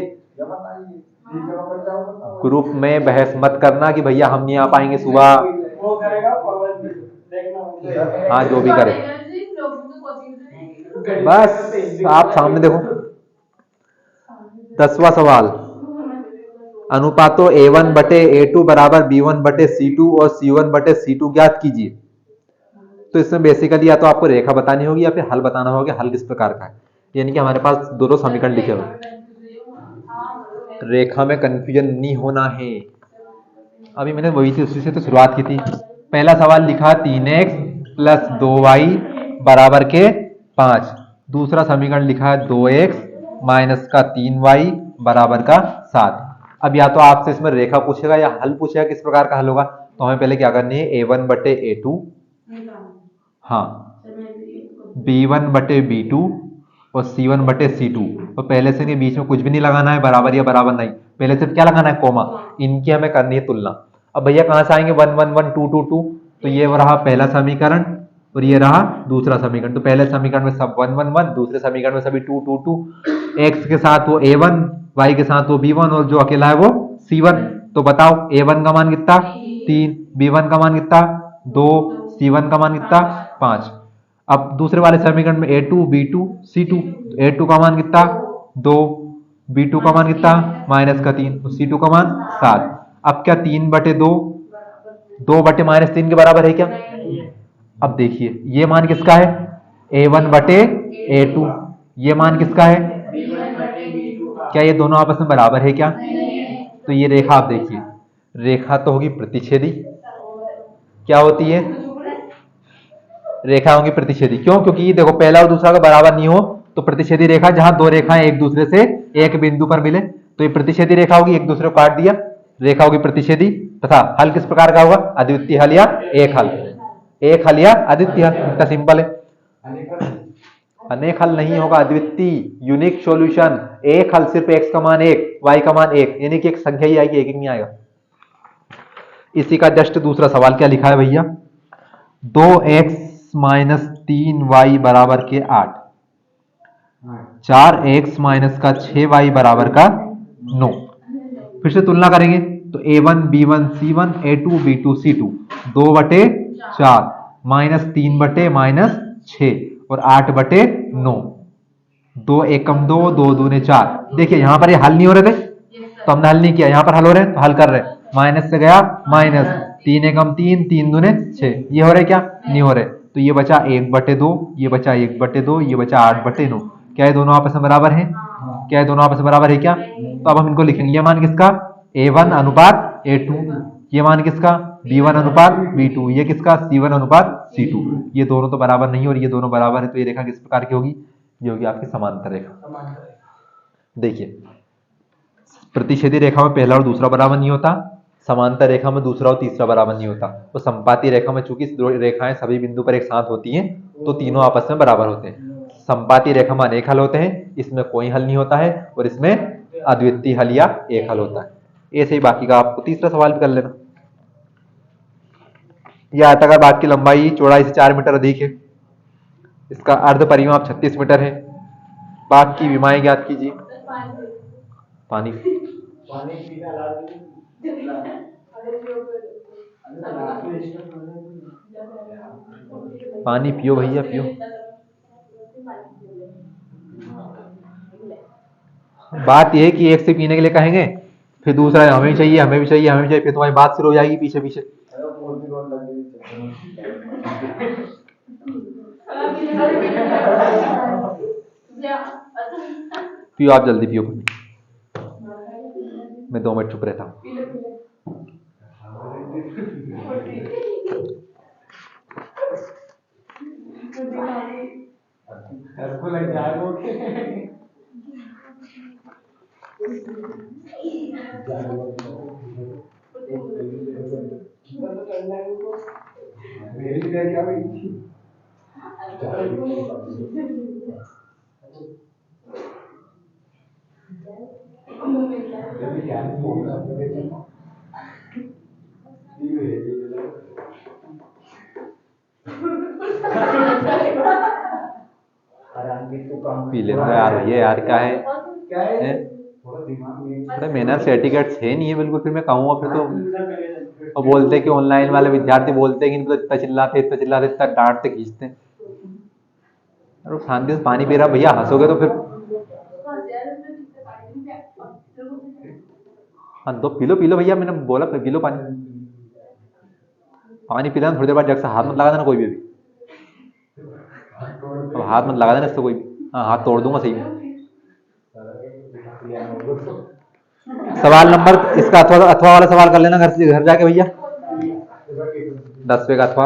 ग्रुप में बहस मत करना कि भैया हम नहीं आ पाएंगे सुबह, हाँ जो भी करे बस आप सामने देखो। 10वां सवाल, अनुपातों A1/A2 बराबर B1/C2 और C1/C2 ज्ञात कीजिए। तो इसमें बेसिकली या तो आपको रेखा बतानी होगी या फिर हल बताना होगा, हल किस प्रकार का है। यानी कि हमारे पास दोनों समीकरण लिखे हुए, रेखा में कंफ्यूजन नहीं होना है। अभी मैंने वही थी उसी से तो शुरुआत की थी। पहला सवाल लिखा 3x + 2y बराबर के 5। दूसरा समीकरण लिखा है 2x - 3y बराबर का 7। अब या तो आपसे इसमें रेखा पूछेगा या हल पूछेगा, किस प्रकार का हल होगा। तो हमें पहले क्या करनी है, A1/A2, हाँ B1/B2 और C1/C2। तो पहले से बीच में कुछ भी नहीं लगाना है, बराबर या बराबर नहीं, पहले सिर्फ क्या लगाना है, कोमा। इनकी हमें करनी है तुलना। अब भैया कहां से आएंगे, 1 1 1 2 2 2, तो ये रहा पहला समीकरण और ये रहा दूसरा समीकरण। तो पहले समीकरण में सब 1 1 1, दूसरे समीकरण में सभी 2 2 2। एक्स के साथ वो A1, y के साथ वो B1 और जो अकेला है वो C1। तो बताओ A1 का मान कितना 3, B1 का मान कितना 2, C1 का मान कितना 5। अब दूसरे वाले समीकरण में A2 B2 C2, A2 का मान कितना 2, B2 का मान कितना -3, तो C2 का मान 7। अब क्या 3/2 2/-3 के बराबर है क्या। अब देखिए ये मान किसका है, A1/A2, ये मान किसका है, क्या ये दोनों आपस में बराबर है क्या। तो ये रेखा आप देखिए, रेखा तो होगी प्रतिच्छेदी। क्या होती है, रेखा होगी प्रतिच्छेदी। क्यों, क्योंकि देखो पहला और दूसरा का बराबर नहीं हो तो प्रतिच्छेदी रेखा, जहां दो रेखाएं एक दूसरे से एक बिंदु पर मिले तो ये प्रतिच्छेदी रेखा होगी, एक दूसरे को काट दिया, रेखा होगी प्रतिच्छेदी। तथा हल किस प्रकार का होगा, अद्वितीय हल या एक हल, एक हल या अद्वितीय हल, इतना सिंपल है। अनेक हल नहीं होगा, अद्वितीय यूनिक सॉल्यूशन। एक हल सिर्फ x का मान 1, y का मान 1, यानी कि एक संख्या ही आएगी, एक नहीं आएगा। इसी का जस्ट दूसरा सवाल क्या लिखा है भैया, 2x माइनस 3y बराबर के 8, 4x माइनस का 6y बराबर का 9। फिर से तुलना करेंगे तो a1 b1 c1 a2 b2 c2 2/4 minus 3/-6 और 8/9, 2 एकम 2, 2 दूने 4। देखिए यहाँ पर ये हल नहीं हो रहे थे तो हमने हल नहीं किया, यहाँ पर हल हो रहे हैं तो हल कर रहे हैं। माइनस से गया माइनस, 3 एकम 3, 3 दूने 6, ये हो रहे क्या? नहीं हो रहे। तो ये बचा 1/2, ये बचा 1/2, ये बचा 8/9। क्या ये दोनों आपस में बराबर हैं? क्या ये दोनों आपस में बराबर है क्या? तो अब हम इनको लिखेंगे। ये मान किसका? a1 अनुपात a2। ये मान किसका? b1 अनुपात b2। ये किसका? c1 अनुपात c2। ये दोनों तो बराबर नहीं और ये दोनों बराबर है, तो ये रेखा किस प्रकार की होगी? ये होगी आपकी समांतर रेखा। देखिए प्रतिच्छेदी रेखा में पहला और दूसरा बराबर नहीं होता, समांतर रेखा में दूसरा और तीसरा बराबर नहीं होता। तो संपाती रेखा में चूंकि रेखाएं सभी बिंदु पर एक साथ होती हैं तो तीनों आपस में बराबर होते हैं। संपाती रेखा में अनेक हल होते हैं, इसमें कोई हल नहीं होता है और इसमें अद्वितीय हल या एक हल होता है। ऐसे ही बाकी का आपको तीसरा सवाल भी कर लेना। यह आयताकार भाग की लंबाई चौड़ाई से 4 मीटर अधिक है, इसका अर्ध परिमाप 36 मीटर है। भाग की विमाएं ज्ञात कीजिए। पानी पानी पियो भैया पियो। बात यह है कि एक से पीने के लिए कहेंगे, फिर दूसरा हमें भी चाहिए, हमें भी चाहिए, हमें भी चाहिए, फिर तुम्हारी बात शुरू हो जाएगी पीछे पीछे। पियो आप, जल्दी पियो पानी, मैं 2 मिनट चुप रहता हूँ। पी लेना यार भैया, यार क्या है? अरे मैनर्स एटिकेट्स है नहीं है बिल्कुल, फिर मैं कहूँगा फिर तो। और बोलते कि ऑनलाइन वाले विद्यार्थी बोलते कि इनको इतना चिल्लाते इतना डांटते खींचते। अरे शांति से पानी पी रहा भैया, हंसोगे तो फिर। हाँ तो पी लो भैया, मैंने बोला पी लो पानी। पानी पी लेना, थोड़ी देर बाद जग से हाथ मत लगा देना कोई भी। अब हाथ मत लगा देना इससे कोई भी। हाँ हाथ तोड़ दूंगा सही में। सवाल नंबर इसका अथवा वाला सवाल कर लेना घर जाके भैया। 10वें का अथवा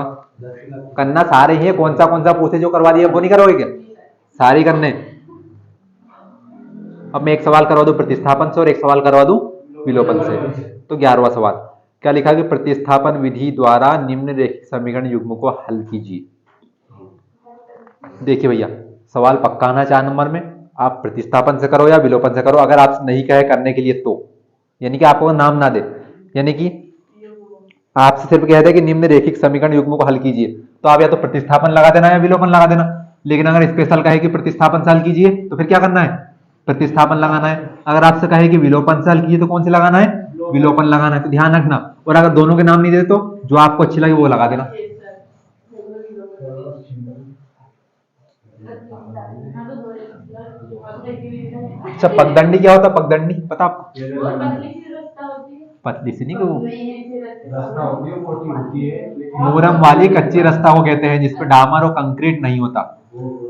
करना सारे ही है, कौन सा पूछे जो करवा दिया वो नहीं करोगे क्या? सारे करने। अब मैं एक सवाल करवा दूं प्रतिस्थापन से और एक सवाल करवा दूं विलोपन से। तो 11वां सवाल क्या लिखा कि प्रतिस्थापन विधि द्वारा निम्नलिखित समीकरण युग्म को हल कीजिए। देखिए भैया सवाल पक्का आना 4 नंबर में, आप प्रतिस्थापन से करो या विलोपन से करो। अगर आपसे नहीं कहे करने के लिए तो, यानी कि आपको नाम ना दे, यानी कि आपसे सिर्फ कह दे कि निम्नलिखित समीकरण युग्म को हल कीजिए, तो आप या तो प्रतिस्थापन लगा देना या विलोपन लगा देना। लेकिन अगर स्पेशल कहे कि प्रतिस्थापन से हल कीजिए तो फिर क्या करना है? प्रतिस्थापन लगाना है। अगर आपसे कहे कि विलोपन से हल कीजिए तो कौन से लगाना है? विलोपन लगाना है। तो ध्यान रखना, और अगर दोनों के नाम नहीं दे तो जो आपको अच्छी लगे वो लगा देना। अच्छा पगदंडी क्या होता है? पगदंडी पता आपको? पतली सी नहीं, मोरम वाली कच्ची रास्ता को कहते हैं जिसपे डामर और कंक्रीट नहीं होता।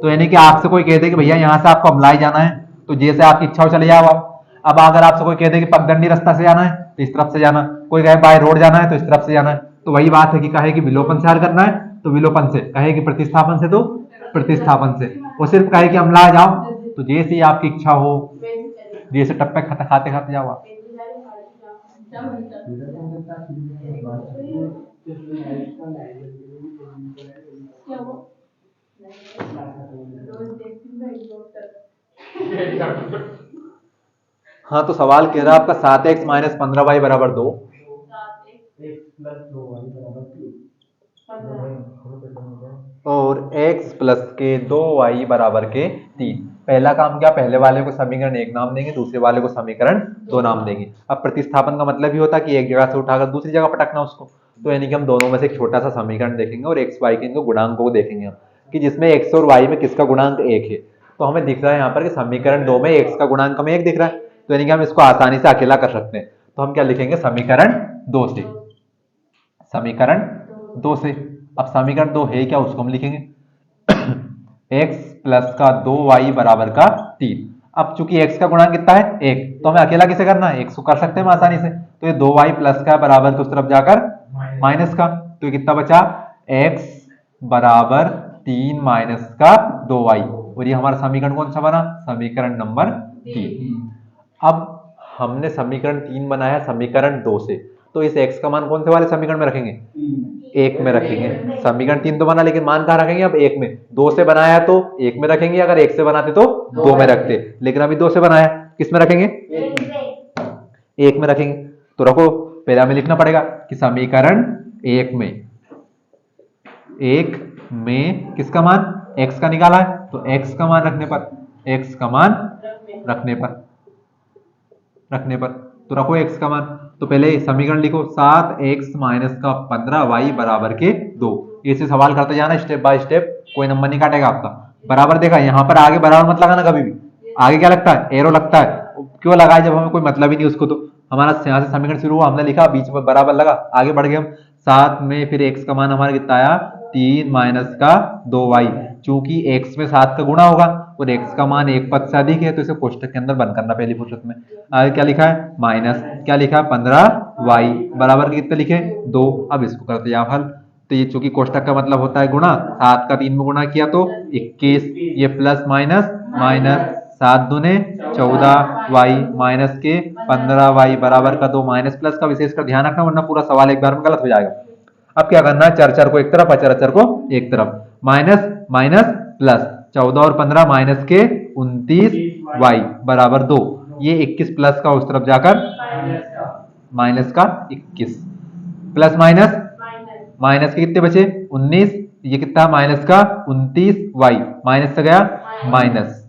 तो यानी कि आपसे कोई कहते कि भैया यहाँ से आपको अमलाई जाना है तो जैसे आपकी इच्छा हो चले जाओ आप। अब अगर आपसे कोई कहते कि पगदंडी रास्ता से जाना है तो इस तरफ से जाना, कोई कहे बाय रोड जाना है तो इस तरफ से जाना है। तो वही बात है कि कहे कि विलोपन से हल करना है तो विलोपन से, कहे कि प्रतिस्थापन से तो प्रतिस्थापन से, और सिर्फ कहे कि अमला जाओ तो जैसे ही आपकी इच्छा हो, जैसे टप्पे खाते खाते जाओ आप। हाँ तो सवाल कह रहा है आपका 7x माइनस 15y बराबर 2। और x प्लस के 2y बराबर के 3। पहला काम क्या, पहले वाले को समीकरण 1 नाम देंगे, दूसरे वाले को समीकरण 2 नाम देंगे। अब प्रतिस्थापन का मतलब ही होता है कि एक जगह से उठाकर दूसरी जगह पटकना उसको। तो यानी कि हम दोनों में से एक छोटा सा समीकरण देखेंगे और x y के इनको गुणांकों को देखेंगे हम, कि जिसमें x और y में किसका गुणांक 1 है। तो हमें दिख रहा है यहाँ पर कि समीकरण 2 में x का गुणांक हमें 1 दिख रहा है, तो यानी कि हम इसको आसानी से अकेला कर सकते हैं। तो हम क्या लिखेंगे, समीकरण 2 से, समीकरण 2 से। अब समीकरण 2 है क्या, उसको हम लिखेंगे x प्लस का 2y बराबर का 3। अब चूंकि x का गुणांक कितना है 1, तो हमें अकेला किसे करना है, x को कर सकते हैं हम आसानी से। तो ये 2y प्लस का बराबर उस तरफ जाकर माइनस का, तो ये कितना बचा, x बराबर 3 माइनस का 2y, और ये हमारा समीकरण कौन सा बना, समीकरण नंबर 3। अब हमने समीकरण 3 बनाया समीकरण 2 से, तो इस x का मान कौन से वाले समीकरण में रखेंगे, 1 में रखेंगे। समीकरण 3 तो बना, लेकिन मान कहाँ रखेंगे, अब 1 में। 2 से बनाया तो 1 में रखेंगे, अगर 1 से बनाते तो 2 में रखते, लेकिन अभी 2 से बनाया, किस में रखेंगे, 1 में रखेंगे। तो रखो, पहले हमें लिखना पड़ेगा कि समीकरण 1 में किसका मान, x का निकाला है, तो x का मान रखने पर, x का मान रखने पर तो रखो x का मान। तो पहले समीकरण लिखो, 7x माइनस का 15y बराबर के 2। ऐसे सवाल करते जाना स्टेप बाय स्टेप, कोई नंबर नहीं काटेगा आपका। बराबर देखा, यहाँ पर आगे बराबर मत लगाना कभी भी, आगे क्या लगता है, एरो लगता है। क्यों लगाए, जब हमें कोई मतलब ही नहीं उसको। तो हमारा यहाँ से समीकरण शुरू हुआ, हमने लिखा, बीच में बराबर लगा, आगे बढ़ गए हम। 7 में फिर x का मान हमारा कितना आया, 3 माइनस का 2y। चूंकि x में 7 का गुणा होगा और x का मान एक पद से अधिक है, तो इसे कोष्टक के अंदर बंद करना पहली फुर्सत में। आगे क्या लिखा है, माइनस क्या लिखा है, 15y बराबर के कितने लिखे, 2। अब इसको करते जाओ हल। तो ये चूंकि कोष्टक का मतलब होता है गुणा, 7 का 3 में गुणा किया तो 21, ये plus minus minus, 7 दूने 14y minus के 15y बराबर का 2। माइनस प्लस का विशेष कर ध्यान रखना, वरना पूरा सवाल एक बार में गलत हो जाएगा। अब क्या करना है, चर को एक तरफ, अचर को एक तरफ, माइनस माइनस प्लस, 14 और 15 माइनस के 29y बराबर 2। ये 21 प्लस का उस तरफ जाकर माइनस का 21, प्लस माइनस माइनस के कितने बचे, 19, ये कितना माइनस का 29y, माइनस से गया माइनस।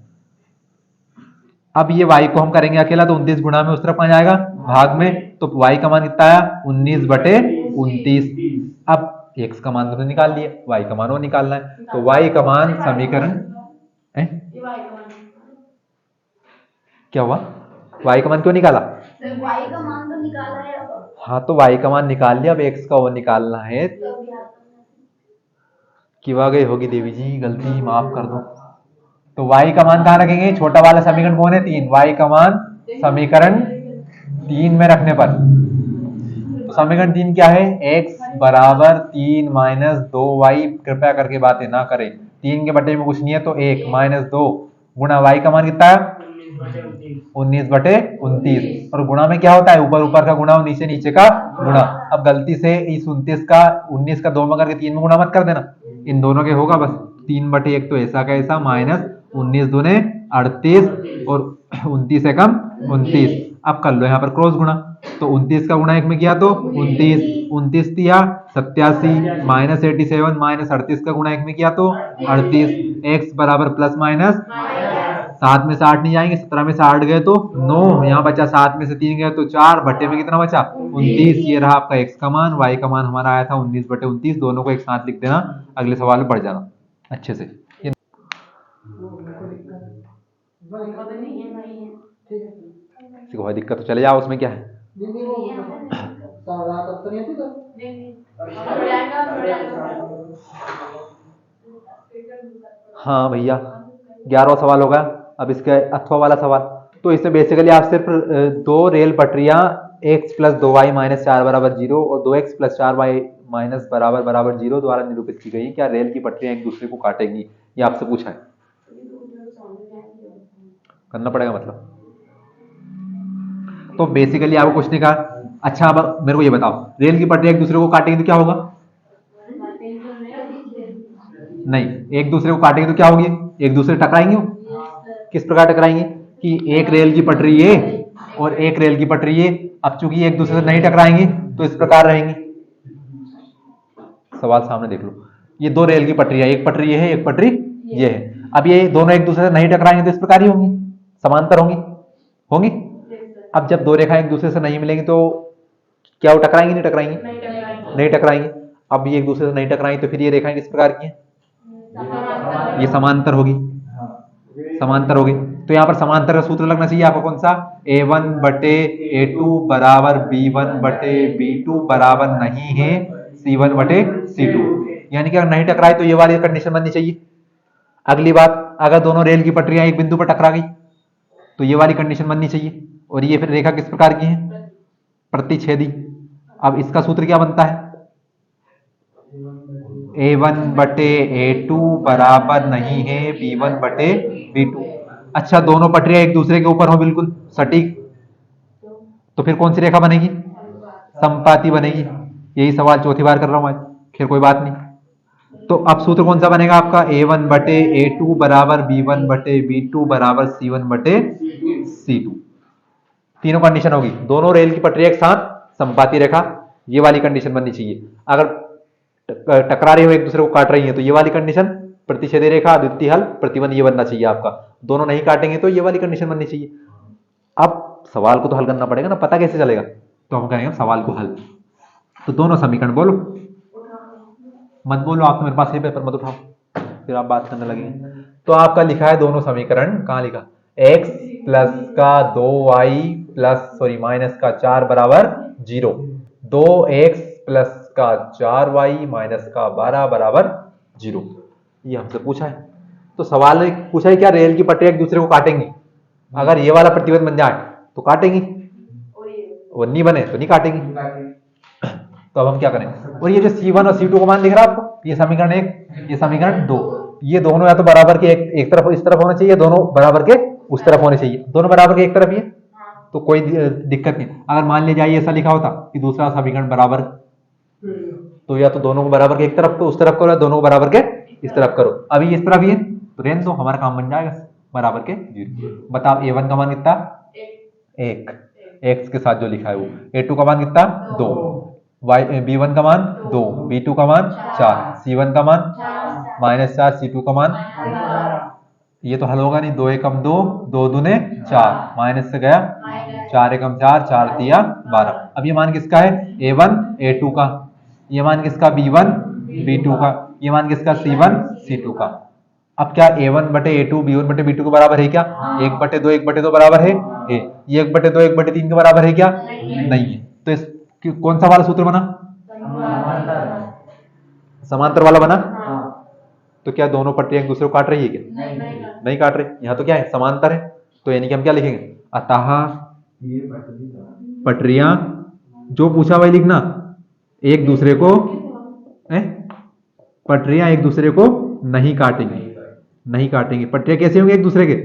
अब ये y को हम करेंगे अकेला, तो 29 गुणा में उस तरफ आ जाएगा भाग में, तो y का मान कितना आया, 19/29। अब x का मान तो निकाल लिए, y का मान वो निकालना है। तो y का मान समीकरण क्या हुआ, y का मान क्यों निकाला, y का मान तो निकाला है अब। हाँ तो y का मान निकाल लिया, अब x का वो निकालना है। किवा गई होगी देवी जी, गलती माफ कर दो। तो y का मान कहाँ रखेंगे, छोटा वाला समीकरण कौन है, 3, y का मान समीकरण 3 में रखने पर। तो समीकरण 3 क्या है, x बराबर 3 माइनस 2y। कृपया करके बातें ना करें, 3 के बटे में कुछ नहीं है, तो 1 माइनस 2 गुणा y का मान कितना है, 19/29। और गुणा में क्या होता है, ऊपर ऊपर का गुणा और नीचे नीचे का गुणा। अब गलती से इस 29 का 19 का 2 में करके 3 में गुणा मत कर देना, इन दोनों के होगा बस 3/1, तो ऐसा का ऐसा, माइनस 19 दूने 38 और 29 एकम 29। अब कर लो यहाँ पर क्रॉस गुणा, तो 29 का गुणा 1 में किया तो 29, 29 दिया 87, माइनस 87 माइनस 38 का गुणा 1 में किया तो 38। x बराबर प्लस माइनस 7 में से 8 नहीं जाएंगे, 17 में से 8 गए तो 9, यहाँ बचा 7 में से 3 गए तो 4, बटे में कितना बचा 29। ये रहा आपका x का मान, y का मान हमारा आया था 19/29। दोनों को एक साथ लिख देना, अगले सवाल में बढ़ जाना अच्छे से। कोई दिक्कत तो चले जाओ, उसमें क्या है। हाँ भैया, 11वां सवाल होगा अब इसके अथवा वाला सवाल। तो इसमें बेसिकली आप सिर्फ दो रेल पटरियां x प्लस 2y माइनस 4 बराबर 0 और 2x प्लस 4y माइनस बराबर 0 द्वारा निरूपित की गई। क्या रेल की पटरियां एक दूसरे को काटेंगी, ये आपसे पूछा है, करना पड़ेगा मतलब। तो बेसिकली आपको कुछ नहीं कहा। अच्छा अब मेरे को ये बताओ, रेल की पटरियां एक दूसरे को काटेंगी तो क्या होगा, नहीं, एक दूसरे को काटेंगे तो क्या होगी, एक दूसरे टकराएंगे। किस प्रकार टकराएंगे कि एक रेल की पटरी ये और एक रेल की पटरी ये, अब चूंकि एक दूसरे से नहीं टकराएंगी तो इस प्रकार रहेंगी। सवाल सामने देख लो, ये दो रेल की पटरी है, एक पटरी ये है, एक पटरी ये है। अब ये दोनों एक दूसरे से नहीं टकराएंगे तो इस प्रकार ही होंगी, समांतर होंगी होंगी। अब जब दो रेखाएं एक दूसरे से नहीं मिलेंगी तो क्या वो टकराएंगी, नहीं टकराएंगी? नहीं टकराएंगी। अब ये एक दूसरे से नहीं टकराएंगी तो फिर ये रेखाएं किस प्रकार की हैं? ये समांतर होगी, समांतर होगी। तो यहाँ पर समांतर का सूत्र लगना चाहिए आपको कौन सा? A1 बटे A2 बराबर B1 बटे B2 बराबर नहीं है C1 बटे C2। यानी कि अगर नहीं टकराए तो ये वाली कंडीशन बननी चाहिए। अगली बात, अगर दोनों रेल की पटरियां एक बिंदु पर टकरा गई तो ये वाली कंडीशन बननी चाहिए। और ये फिर रेखा किस प्रकार की है? प्रतिच्छेदी। अब इसका सूत्र क्या बनता है? A1 बटे A2 बराबर नहीं है B1 बटे B2। अच्छा, दोनों पटरियां एक दूसरे के ऊपर हो बिल्कुल सटीक, तो फिर कौन सी रेखा बनेगी? समपाती बनेगी। यही सवाल चौथी बार कर रहा हूं आज, फिर कोई बात नहीं। तो अब सूत्र कौन सा बनेगा आपका? A1 बटे A2 बराबर B1 बटे B2 बराबर C1 बटे C2। तीनों कंडीशन होगी, दोनों रेल की पटरियां एक साथ समपाती रेखा, ये वाली कंडीशन बननी चाहिए। अगर टकरा रही हो, एक दूसरे को काट रही है, तो ये वाली कंडीशन प्रतिच्छेदी रेखा, द्वितीय हल, प्रतिबंध, ये बनना चाहिए आपका। दोनों नहीं काटेंगे तो ये वाली कंडीशन बननी चाहिए। अब सवाल को तो हल करना पड़ेगा ना, पता कैसे चलेगा? तो हम करेंगे सवाल को हल। तो दोनों समीकरण बोलो, मत बोलो आप तो, मेरे पास ये पेपर मत उठाओ, फिर आप बात करने लगेंगे। तो आपका लिखा है दोनों समीकरण, कहाँ लिखा? x प्लस का 2y प्लस सॉरी माइनस का 4 बराबर 0, 2x प्लस का 4y माइनस का 12 बराबर 0, ये हमसे पूछा है। तो सवाल ने पूछा है क्या रेल की पटरियां एक दूसरे को काटेंगी? अगर ये वाला प्रतिबंध बन जाए तो काटेंगी, और नहीं बने तो नहीं काटेंगी। तो अब हम क्या करें? और ये जो C1 और C2 का मान दिख रहा है आपको, ये समीकरण 1, ये समीकरण 2, ये दोनों या तो बराबर के एक तरफ इस तरफ होने चाहिए, दोनों बराबर के उस तरफ होने चाहिए। दोनों बराबर के एक तरफ ही है तो कोई दिक्कत नहीं। अगर मान लीजिए ऐसा लिखा होता कि दूसरा समीकरण बराबर, तो या तो दोनों को बराबर के एक तरफ को उस तरफ करो, या दोनों को बराबर के इस तरफ करो। अभी इस तरफ ही है तो रहने दो, हमारा काम बन जाएगा बराबर के 0। बताओ A1 का मान कितना? 1, x के साथ जो लिखा है वो। A2 का मान कितना? 2, B1 का मान 2, B2 का मान 4, C1 का मान -4, C2 का मान, ये तो हल होगा नहीं। 2 एकम 2, 2 दूने 4, माइनस से गया 4 एकम 4, 4 तिया 12। अब ये मान किसका है? A1 A2 का। ये मान किसका? B1 B2 का। ये मान किसका? C1 C2 का। अब क्या A1 बटे A2 B1 बटे B2 के बराबर है क्या? 1 बटे 2 1 बटे 2 बराबर है? ये 1 बटे 2 1 बटे 3 के बराबर है क्या? नहीं है। तो इस कौन सा वाला सूत्र बना? समांतर वाला बना। तो क्या दोनों पट्टियां एक दूसरे को काट रही है क्या? नहीं काट रही। यहाँ तो क्या है? समांतर है। तो यानी कि हम क्या लिखेंगे? अतः पटरियां, जो पूछा वही लिखना, एक दूसरे को पटरियां एक दूसरे को नहीं काटेंगी, नहीं काटेंगी। पटरियां कैसे होंगी? एक दूसरे के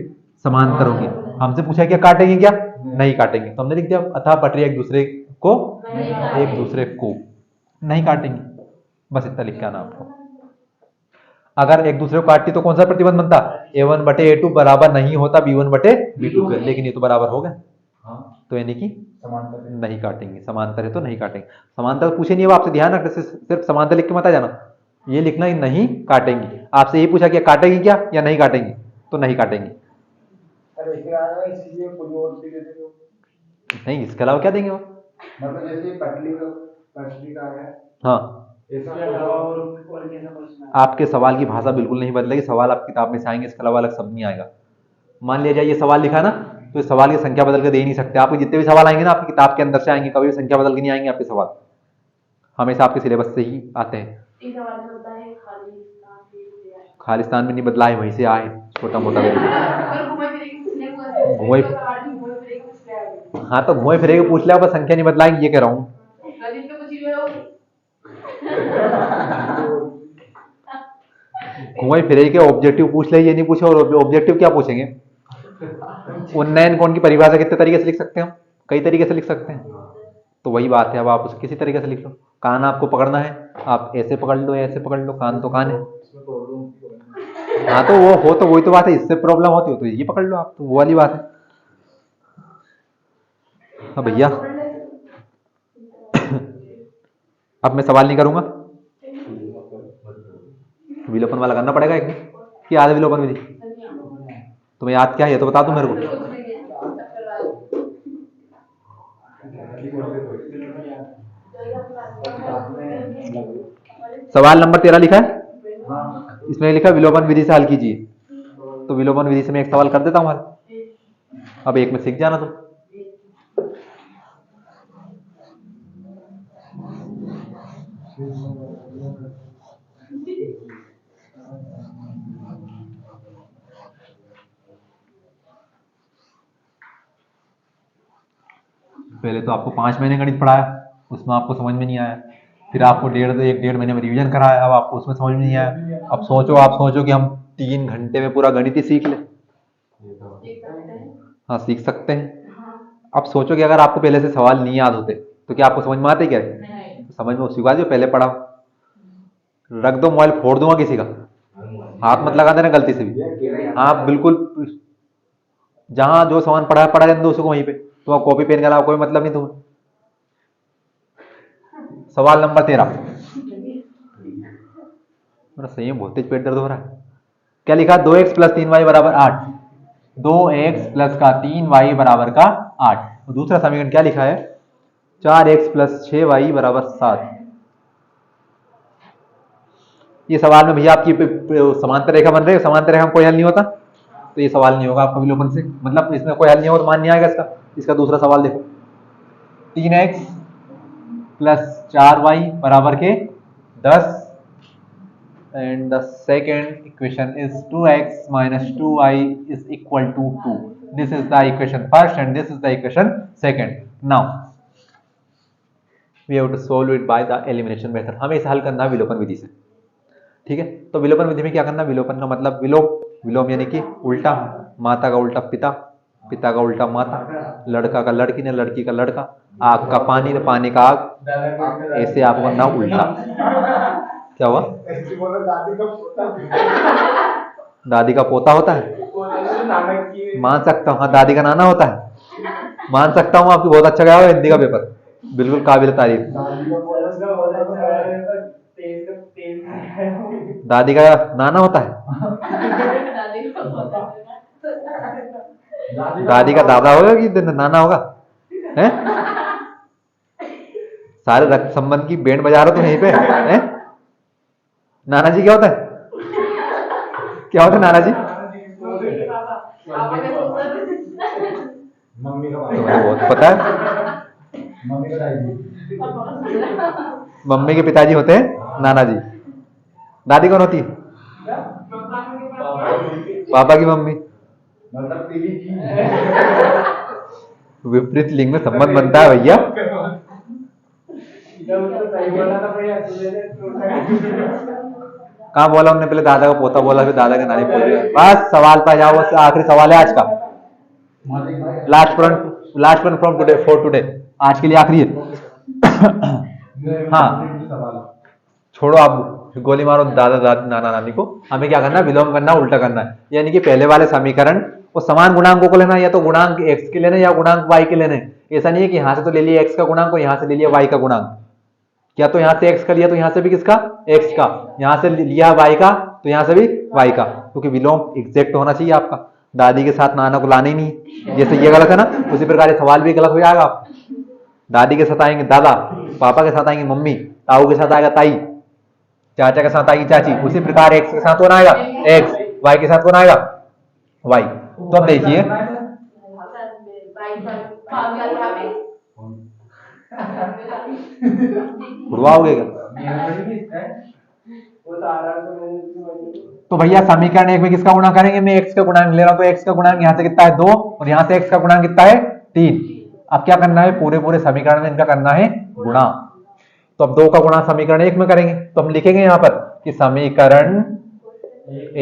समांतर होंगी। हमसे पूछा क्या काटेंगे क्या? नहीं काटेंगे। तो हमने लिख दिया अतः पटरियां एक दूसरे को नहीं काटेंगी। बस इतना लिख के आना आपको। अगर एक दूसरे को काटती तो कौन सा प्रतिबंध बनता? A1 बटे A2 बराबर नहीं होता B1 बटे B2 के, लेकिन ये तो बराबर हो गए, तो यानी कि नहीं काटेंगे। समांतर है तो नहीं काटेंगे। समांतर पूछे नहीं, आपसे ध्यान रखना, सिर्फ समांतर लिख के मत आ जाना, ये लिखना ही नहीं काटेंगे। आपसे ये पूछा क्या काटेंगे क्या या नहीं काटेंगे, तो नहीं काटेंगे। नहीं, इसके अलावा क्या देंगे वो? मतलब जैसे पटरी का है। हाँ, आपके सवाल की भाषा बिल्कुल नहीं बदलेगी। सवाल आप किताब में से आएंगे, इसके अलावा अलग शब्द नहीं आएगा। मान लिया जाए ये सवाल लिखा है ना, तो इस सवाल की संख्या बदल के दे ही नहीं सकते। आपके जितने भी सवाल आएंगे ना, आपकी किताब के अंदर से आएंगे, कभी भी संख्या बदल के नहीं आएंगे आपके सवाल, हमेशा आपके सिलेबस से ही आते हैं। खालिस्तान में नहीं बदला है, वहीं से आए छोटा मोटा घूमे। हाँ तो घूमे फिरे के पूछ लिया, बस संख्या नहीं बदलाएंगे, ये कह रहा हूँ। घुमाई फिरे के ऑब्जेक्टिव पूछ ले, ये नहीं पूछे। और ऑब्जेक्टिव क्या पूछेंगे? उन्नयन कोण की परिभाषा कितने तरीके से लिख सकते हैं हम? कई तरीके से लिख सकते हैं। तो वही बात है, अब आप उसे किसी तरीके से लिख लो। कान आपको पकड़ना है, आप ऐसे पकड़ लो, ऐसे पकड़ लो, कान तो कान है। हाँ तो वो हो तो वही तो बात है, इससे प्रॉब्लम होती हो तो ये पकड़ लो आप, तो वो वाली बात है। हाँ भैया, अब मैं सवाल नहीं करूंगा। विलोपन वाला करना पड़ेगा एक में कि आधा विलोपन विधि? तुम्हें याद क्या है ये तो बता दो मेरे को। सवाल नंबर 13 लिखा है, इसमें लिखा विलोपन विधि से हल कीजिए। तो विलोपन विधि से मैं एक सवाल कर देता हूं हल। अब एक में सीख जाना तुम। पहले तो आपको 5 महीने गणित पढ़ाया, उसमें आपको समझ में नहीं आया। फिर आपको 1.5 महीने में रिवीजन कराया, अब आपको उसमें समझ में नहीं आया। अब सोचो, आप सोचो कि हम 3 घंटे में पूरा गणित ही सीख लें। हाँ, सीख सकते हैं। अब सोचो कि अगर आपको पहले से सवाल नहीं याद होते तो क्या आपको समझ में आते क्या? समझ में उसी बात जो पहले पढ़ा। रख दो मोबाइल, फोड़ दूंगा किसी का, हाथ मत लगा देना गलती से भी। हाँ बिल्कुल, जहां जो सामान पढ़ा है पढ़ा रहने दो उसको वहीं पे। तुम्हारा कॉपी पेन के अलावा कोई मतलब नहीं तुम्हें। सवाल नंबर 13। मेरा सही में बहुत तेज पेट दर्द हो रहा है। क्या लिखा? 2x + 3y = 8। 2x + का 3y = 8। दूसरा समीकरण क्या लिखा है? 4x + 6y = 7। ये सवाल में भैया आपकी समांतर रेखा बन रही है, समांतर रेखा में कोई हल नहीं होता तो ये सवाल नहीं होगा आपका विलोपन से, मतलब इसमें कोई हल नहीं होगा तो मान नहीं आएगा इसका। इसका दूसरा सवाल देखो, 3x + 4y = 10 and the second equation is 2x - 2y = 2. This is the equation first and this is the equation second. Now we have to solve it by the elimination method. हमें इसे हल करना है विलोपन विधि से। ठीक है, तो विलोपन विधि में क्या करना? विलोपन का मतलब विलोम यानी कि उल्टा, माता का उल्टा पिता, पिता का उल्टा माता, लड़का का लड़की ने, लड़की का लड़का, आग का पानी ने, पानी का आग। ऐसे आपको करना उल्टा। क्या हुआ? दादी का पोता होता है, मान सकता हूँ। हाँ, दादी का नाना होता है, मान सकता हूँ। आपकी बहुत अच्छा गया हो हिंदी का पेपर, बिल्कुल काबिल तारीफ। दादी का नाना होता है, दादी का दादा होगा कि नाना होगा? हैं? सारे रक्त संबंध की बैंड बजा रहे हो तुम यहीं पे हैं? नाना जी क्या होता है? क्या होता है नाना जी? मम्मी का तुम्हें बहुत पता है। मम्मी के पिताजी होते हैं नाना जी। दादी कौन होती है? पापा की मम्मी। विपरीत लिंग में संबंध बनता है भैया। कहाँ बोला उन्होंने? पहले दादा का पोता बोला, फिर दादा का नानी बोल दिया। बस सवाल पर जाओ, बस आखिरी सवाल है आज का, last one from today, for today, आज के लिए आखिरी है। हाँ छोड़ो, आप गोली मारो दादा दादी नाना नानी को। हमें क्या करना है? विलोम करना, उल्टा करना है। यानी कि पहले वाले समीकरण वो समान गुणांकों को लेना, या तो गुणांक x के लेने या गुणांक y के लेने। ऐसा नहीं है कि यहां से तो ले लिया x का गुणांक और यहां से ले लिया y का गुणांक, या तो यहां से x का लिया तो यहां से भी किसका? x का, यहां से लिया y का तो यहां से भी y का, क्योंकि विलोम एग्जैक्ट होना चाहिए आपका। दादी के साथ नाना को लाना ही नहीं, जैसे ये गलत है ना, उसी प्रकार सवाल भी गलत हो जाएगा। दादी के साथ आएंगे दादा, पापा के साथ आएंगे मम्मी, ताऊ के साथ आएगा ताई, चाचा के साथ आएगी चाची। उसी प्रकार x के साथ कौन आएगा? x, y के साथ कौन आएगा? y। तो अब देखिए, उड़वाओगे क्या? तो भैया समीकरण 1 में किसका गुणा करेंगे? मैं x का गुणांक ले रहा हूं, तो x का गुणांक यहां से कितना है? 2, और यहां से x का गुणांक कितना है? 3। अब क्या करना है? पूरे समीकरण में इनका करना है गुणा। तो अब 2 का गुणा समीकरण 1 में करेंगे, तो हम लिखेंगे यहां पर कि समीकरण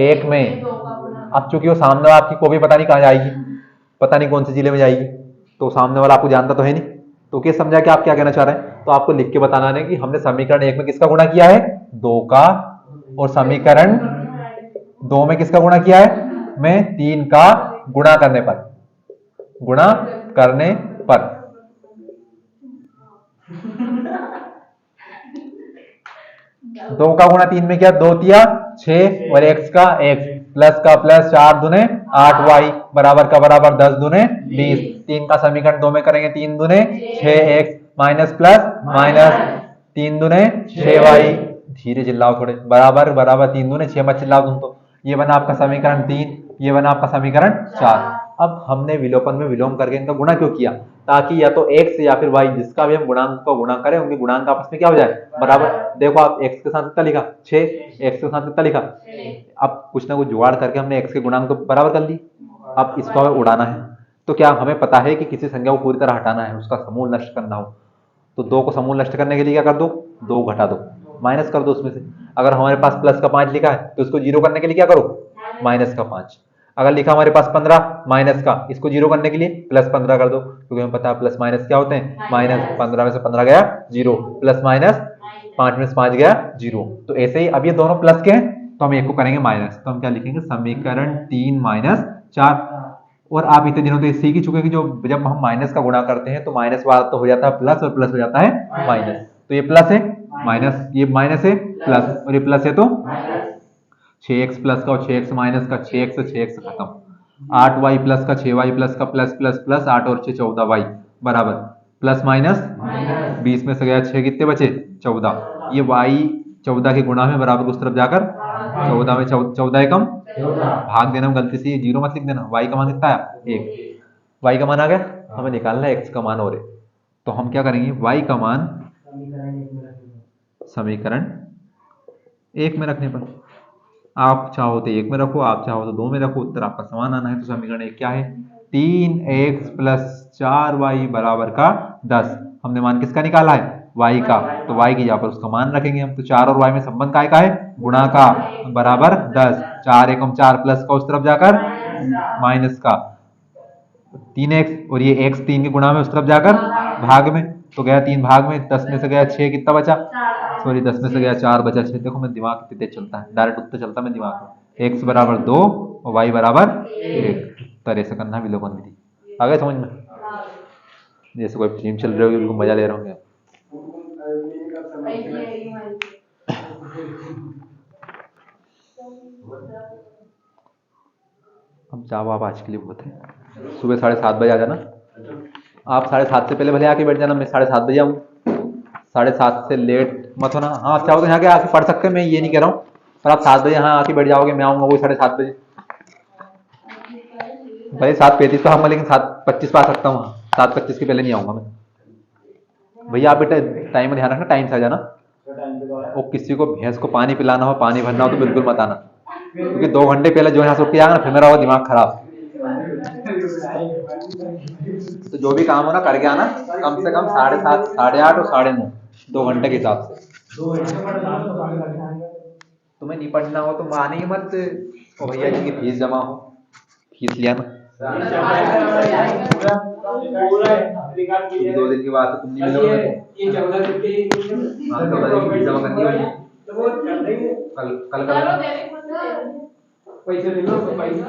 1 में, अब चूंकि वो सामने आपकी कॉपी पता नहीं कहां जाएगी, पता नहीं कौन से जिले में जाएगी, तो सामने वाला आपको जानता तो है नहीं, तो क्या समझा कि आप क्या कहना चाह रहे हैं? तो आपको लिख के बताना है कि हमने समीकरण 1 में किसका गुणा किया है? 2 का, और समीकरण 2 में किसका गुणा किया है? मैं 3 का गुणा करने पर, गुणा करने पर। दो का गुणा 3 में किया, 2 तिया 6 और x का x, प्लस का प्लस 4 दूने 8y बराबर का बराबर 10 दूने 20। 3 का समीकरण 2 में करेंगे 3 दूने 6x minus plus minus 3 दूने 6y, धीरे चिल्लाओ थोड़े, बराबर बराबर 3 दूने 6 मत चिल्लाओ तुम तो। ये बना आपका समीकरण 3, ये बना आपका समीकरण 4। अब हमने विलोपन में विलोम करके इनका गुणा क्यों किया, ताकि या तो x या फिर y जिसका भी हम गुणांक को गुणा करें उनके गुणांक आपस में क्या हो जाए, बराबर। देखो आप x के साथ कितना लिखा 6, x के साथ कितना लिखा, अब कुछ ना कुछ जुगाड़ करके हमने x के गुणांक तो बराबर कर ली। अब इसको हमें उड़ाना है, तो क्या हमें पता है कि किसी संख्या को पूरी तरह हटाना है, उसका समूल नष्ट करना हो, तो 2 को समूल नष्ट करने के लिए क्या कर दो, 2 घटा दो, माइनस कर दो उसमें से। अगर हमारे पास प्लस का 5 लिखा है तो इसको जीरो करने के लिए क्या करो, माइनस का 5। अगर लिखा हमारे पास 15 माइनस का, इसको जीरो करने के लिए प्लस 15 कर दो, क्योंकि हमें पता है प्लस माइनस क्या होते हैं, माइनस। 15 में से 15 गया जीरो, प्लस माइनस 5 में से 5 गया जीरो। तो ऐसे ही अब ये दोनों प्लस के हैं तो हम एक को करेंगे माइनस, तो हम क्या लिखेंगे, समीकरण 3 माइनस 4। और आप इतने दिनों तो सीख ही चुके कि जो जब हम माइनस का गुणा करते हैं तो माइनस वाला तो हो जाता है प्लस और प्लस हो जाता है माइनस। तो ये प्लस है माइनस, ये माइनस है प्लस, और ये प्लस है तो 6x प्लस का और 6x माइनस का, 6x से 6x खत्म, 8y प्लस का 6y प्लस का प्लस प्लस प्लस 8 और 6 14y बराबर प्लस माइनस 20 में से गया 6 कितने बचे 14। ये y 14 के गुणा में बराबर उस तरफ जाकर 14 में 14 एकम भाग देना, गलती से जीरो मत लिख देना। y का मान कितना आया 1, y का मान आ गया, हमें निकालना है x का मान। और तो हम क्या करेंगे, y का मान समीकरण 1 में रखने पर, आप चाहो तो 1 में रखो, आप चाहो तो 2 में रखो, उत्तर आपका समान आना है। तो समीकरण 1 क्या है, 3x प्लस 4y बराबर का 10। हमने मान किसका निकाला है, y का, तो y की जगह पर उसका मान रखेंगे हम। तो 4 और y में संबंध काय का है, गुणा का, बराबर 10। 4 एकम 4 प्लस का उस तरफ जाकर माइनस का 3x, और ये x 3 के गुणा में उस तरफ जाकर भाग में, तो गया 3 भाग में, 10 में से गया 6 कितना बचा, सॉरी 10 में से गया 4 बचा 6। देखो मैं दिमाग कितने तेज चलता है, डायरेक्ट उत्तर चलता मैं दिमाग में। x बराबर 2 और y बराबर 1, उत्तर ऐसे करना है विलोपन विधि। आ गए समझ में, जैसे कोई फिल्म चल रही होगी, बिल्कुल मजा ले रहे होंगे। अब जाओ आप, आज के लिए बहुत है। सुबह 7:30 बजे आ जाना, आप 7:30 से पहले भले आके बैठ जाना, मैं 7:30 बजे आऊँ, 7:30 से लेट मत होना। हाँ आप चाहो तो यहाँ के आके पढ़ सकते हैं, मैं ये नहीं कह रहा हूँ, पर आप 7 बजे यहाँ आके बैठ जाओगे, मैं आऊँगा वही 7:30 बजे। भाई 7:35 तो आऊँगा, लेकिन 7:25 पे आ सकता हूँ, 7:25 के पहले नहीं आऊँगा मैं। भैया आप बेटा टाइम में ध्यान रखना, टाइम से आ जाना। और किसी को भैंस को पानी पिलाना हो, पानी भरना हो तो बिल्कुल मत आना, क्योंकि 2 घंटे पहले जो यहाँ से उठ के आएगा ना, फिर मेरा होगा दिमाग खराब। तो जो भी काम हो ना करके आना, कम से कम 7:30, 8:30 और 9:30, 2 घंटे के हिसाब से। तुम्हें नहीं पढ़ना हो तो माने ही मत, और भैया जी की फीस जमा हो, फीस लिया ना, 2 दिन के बाद तुम नहीं मिलोगे। हाँ 14 दिन की फीस जमा करनी होगी, कल पैसे ले लो, पैसे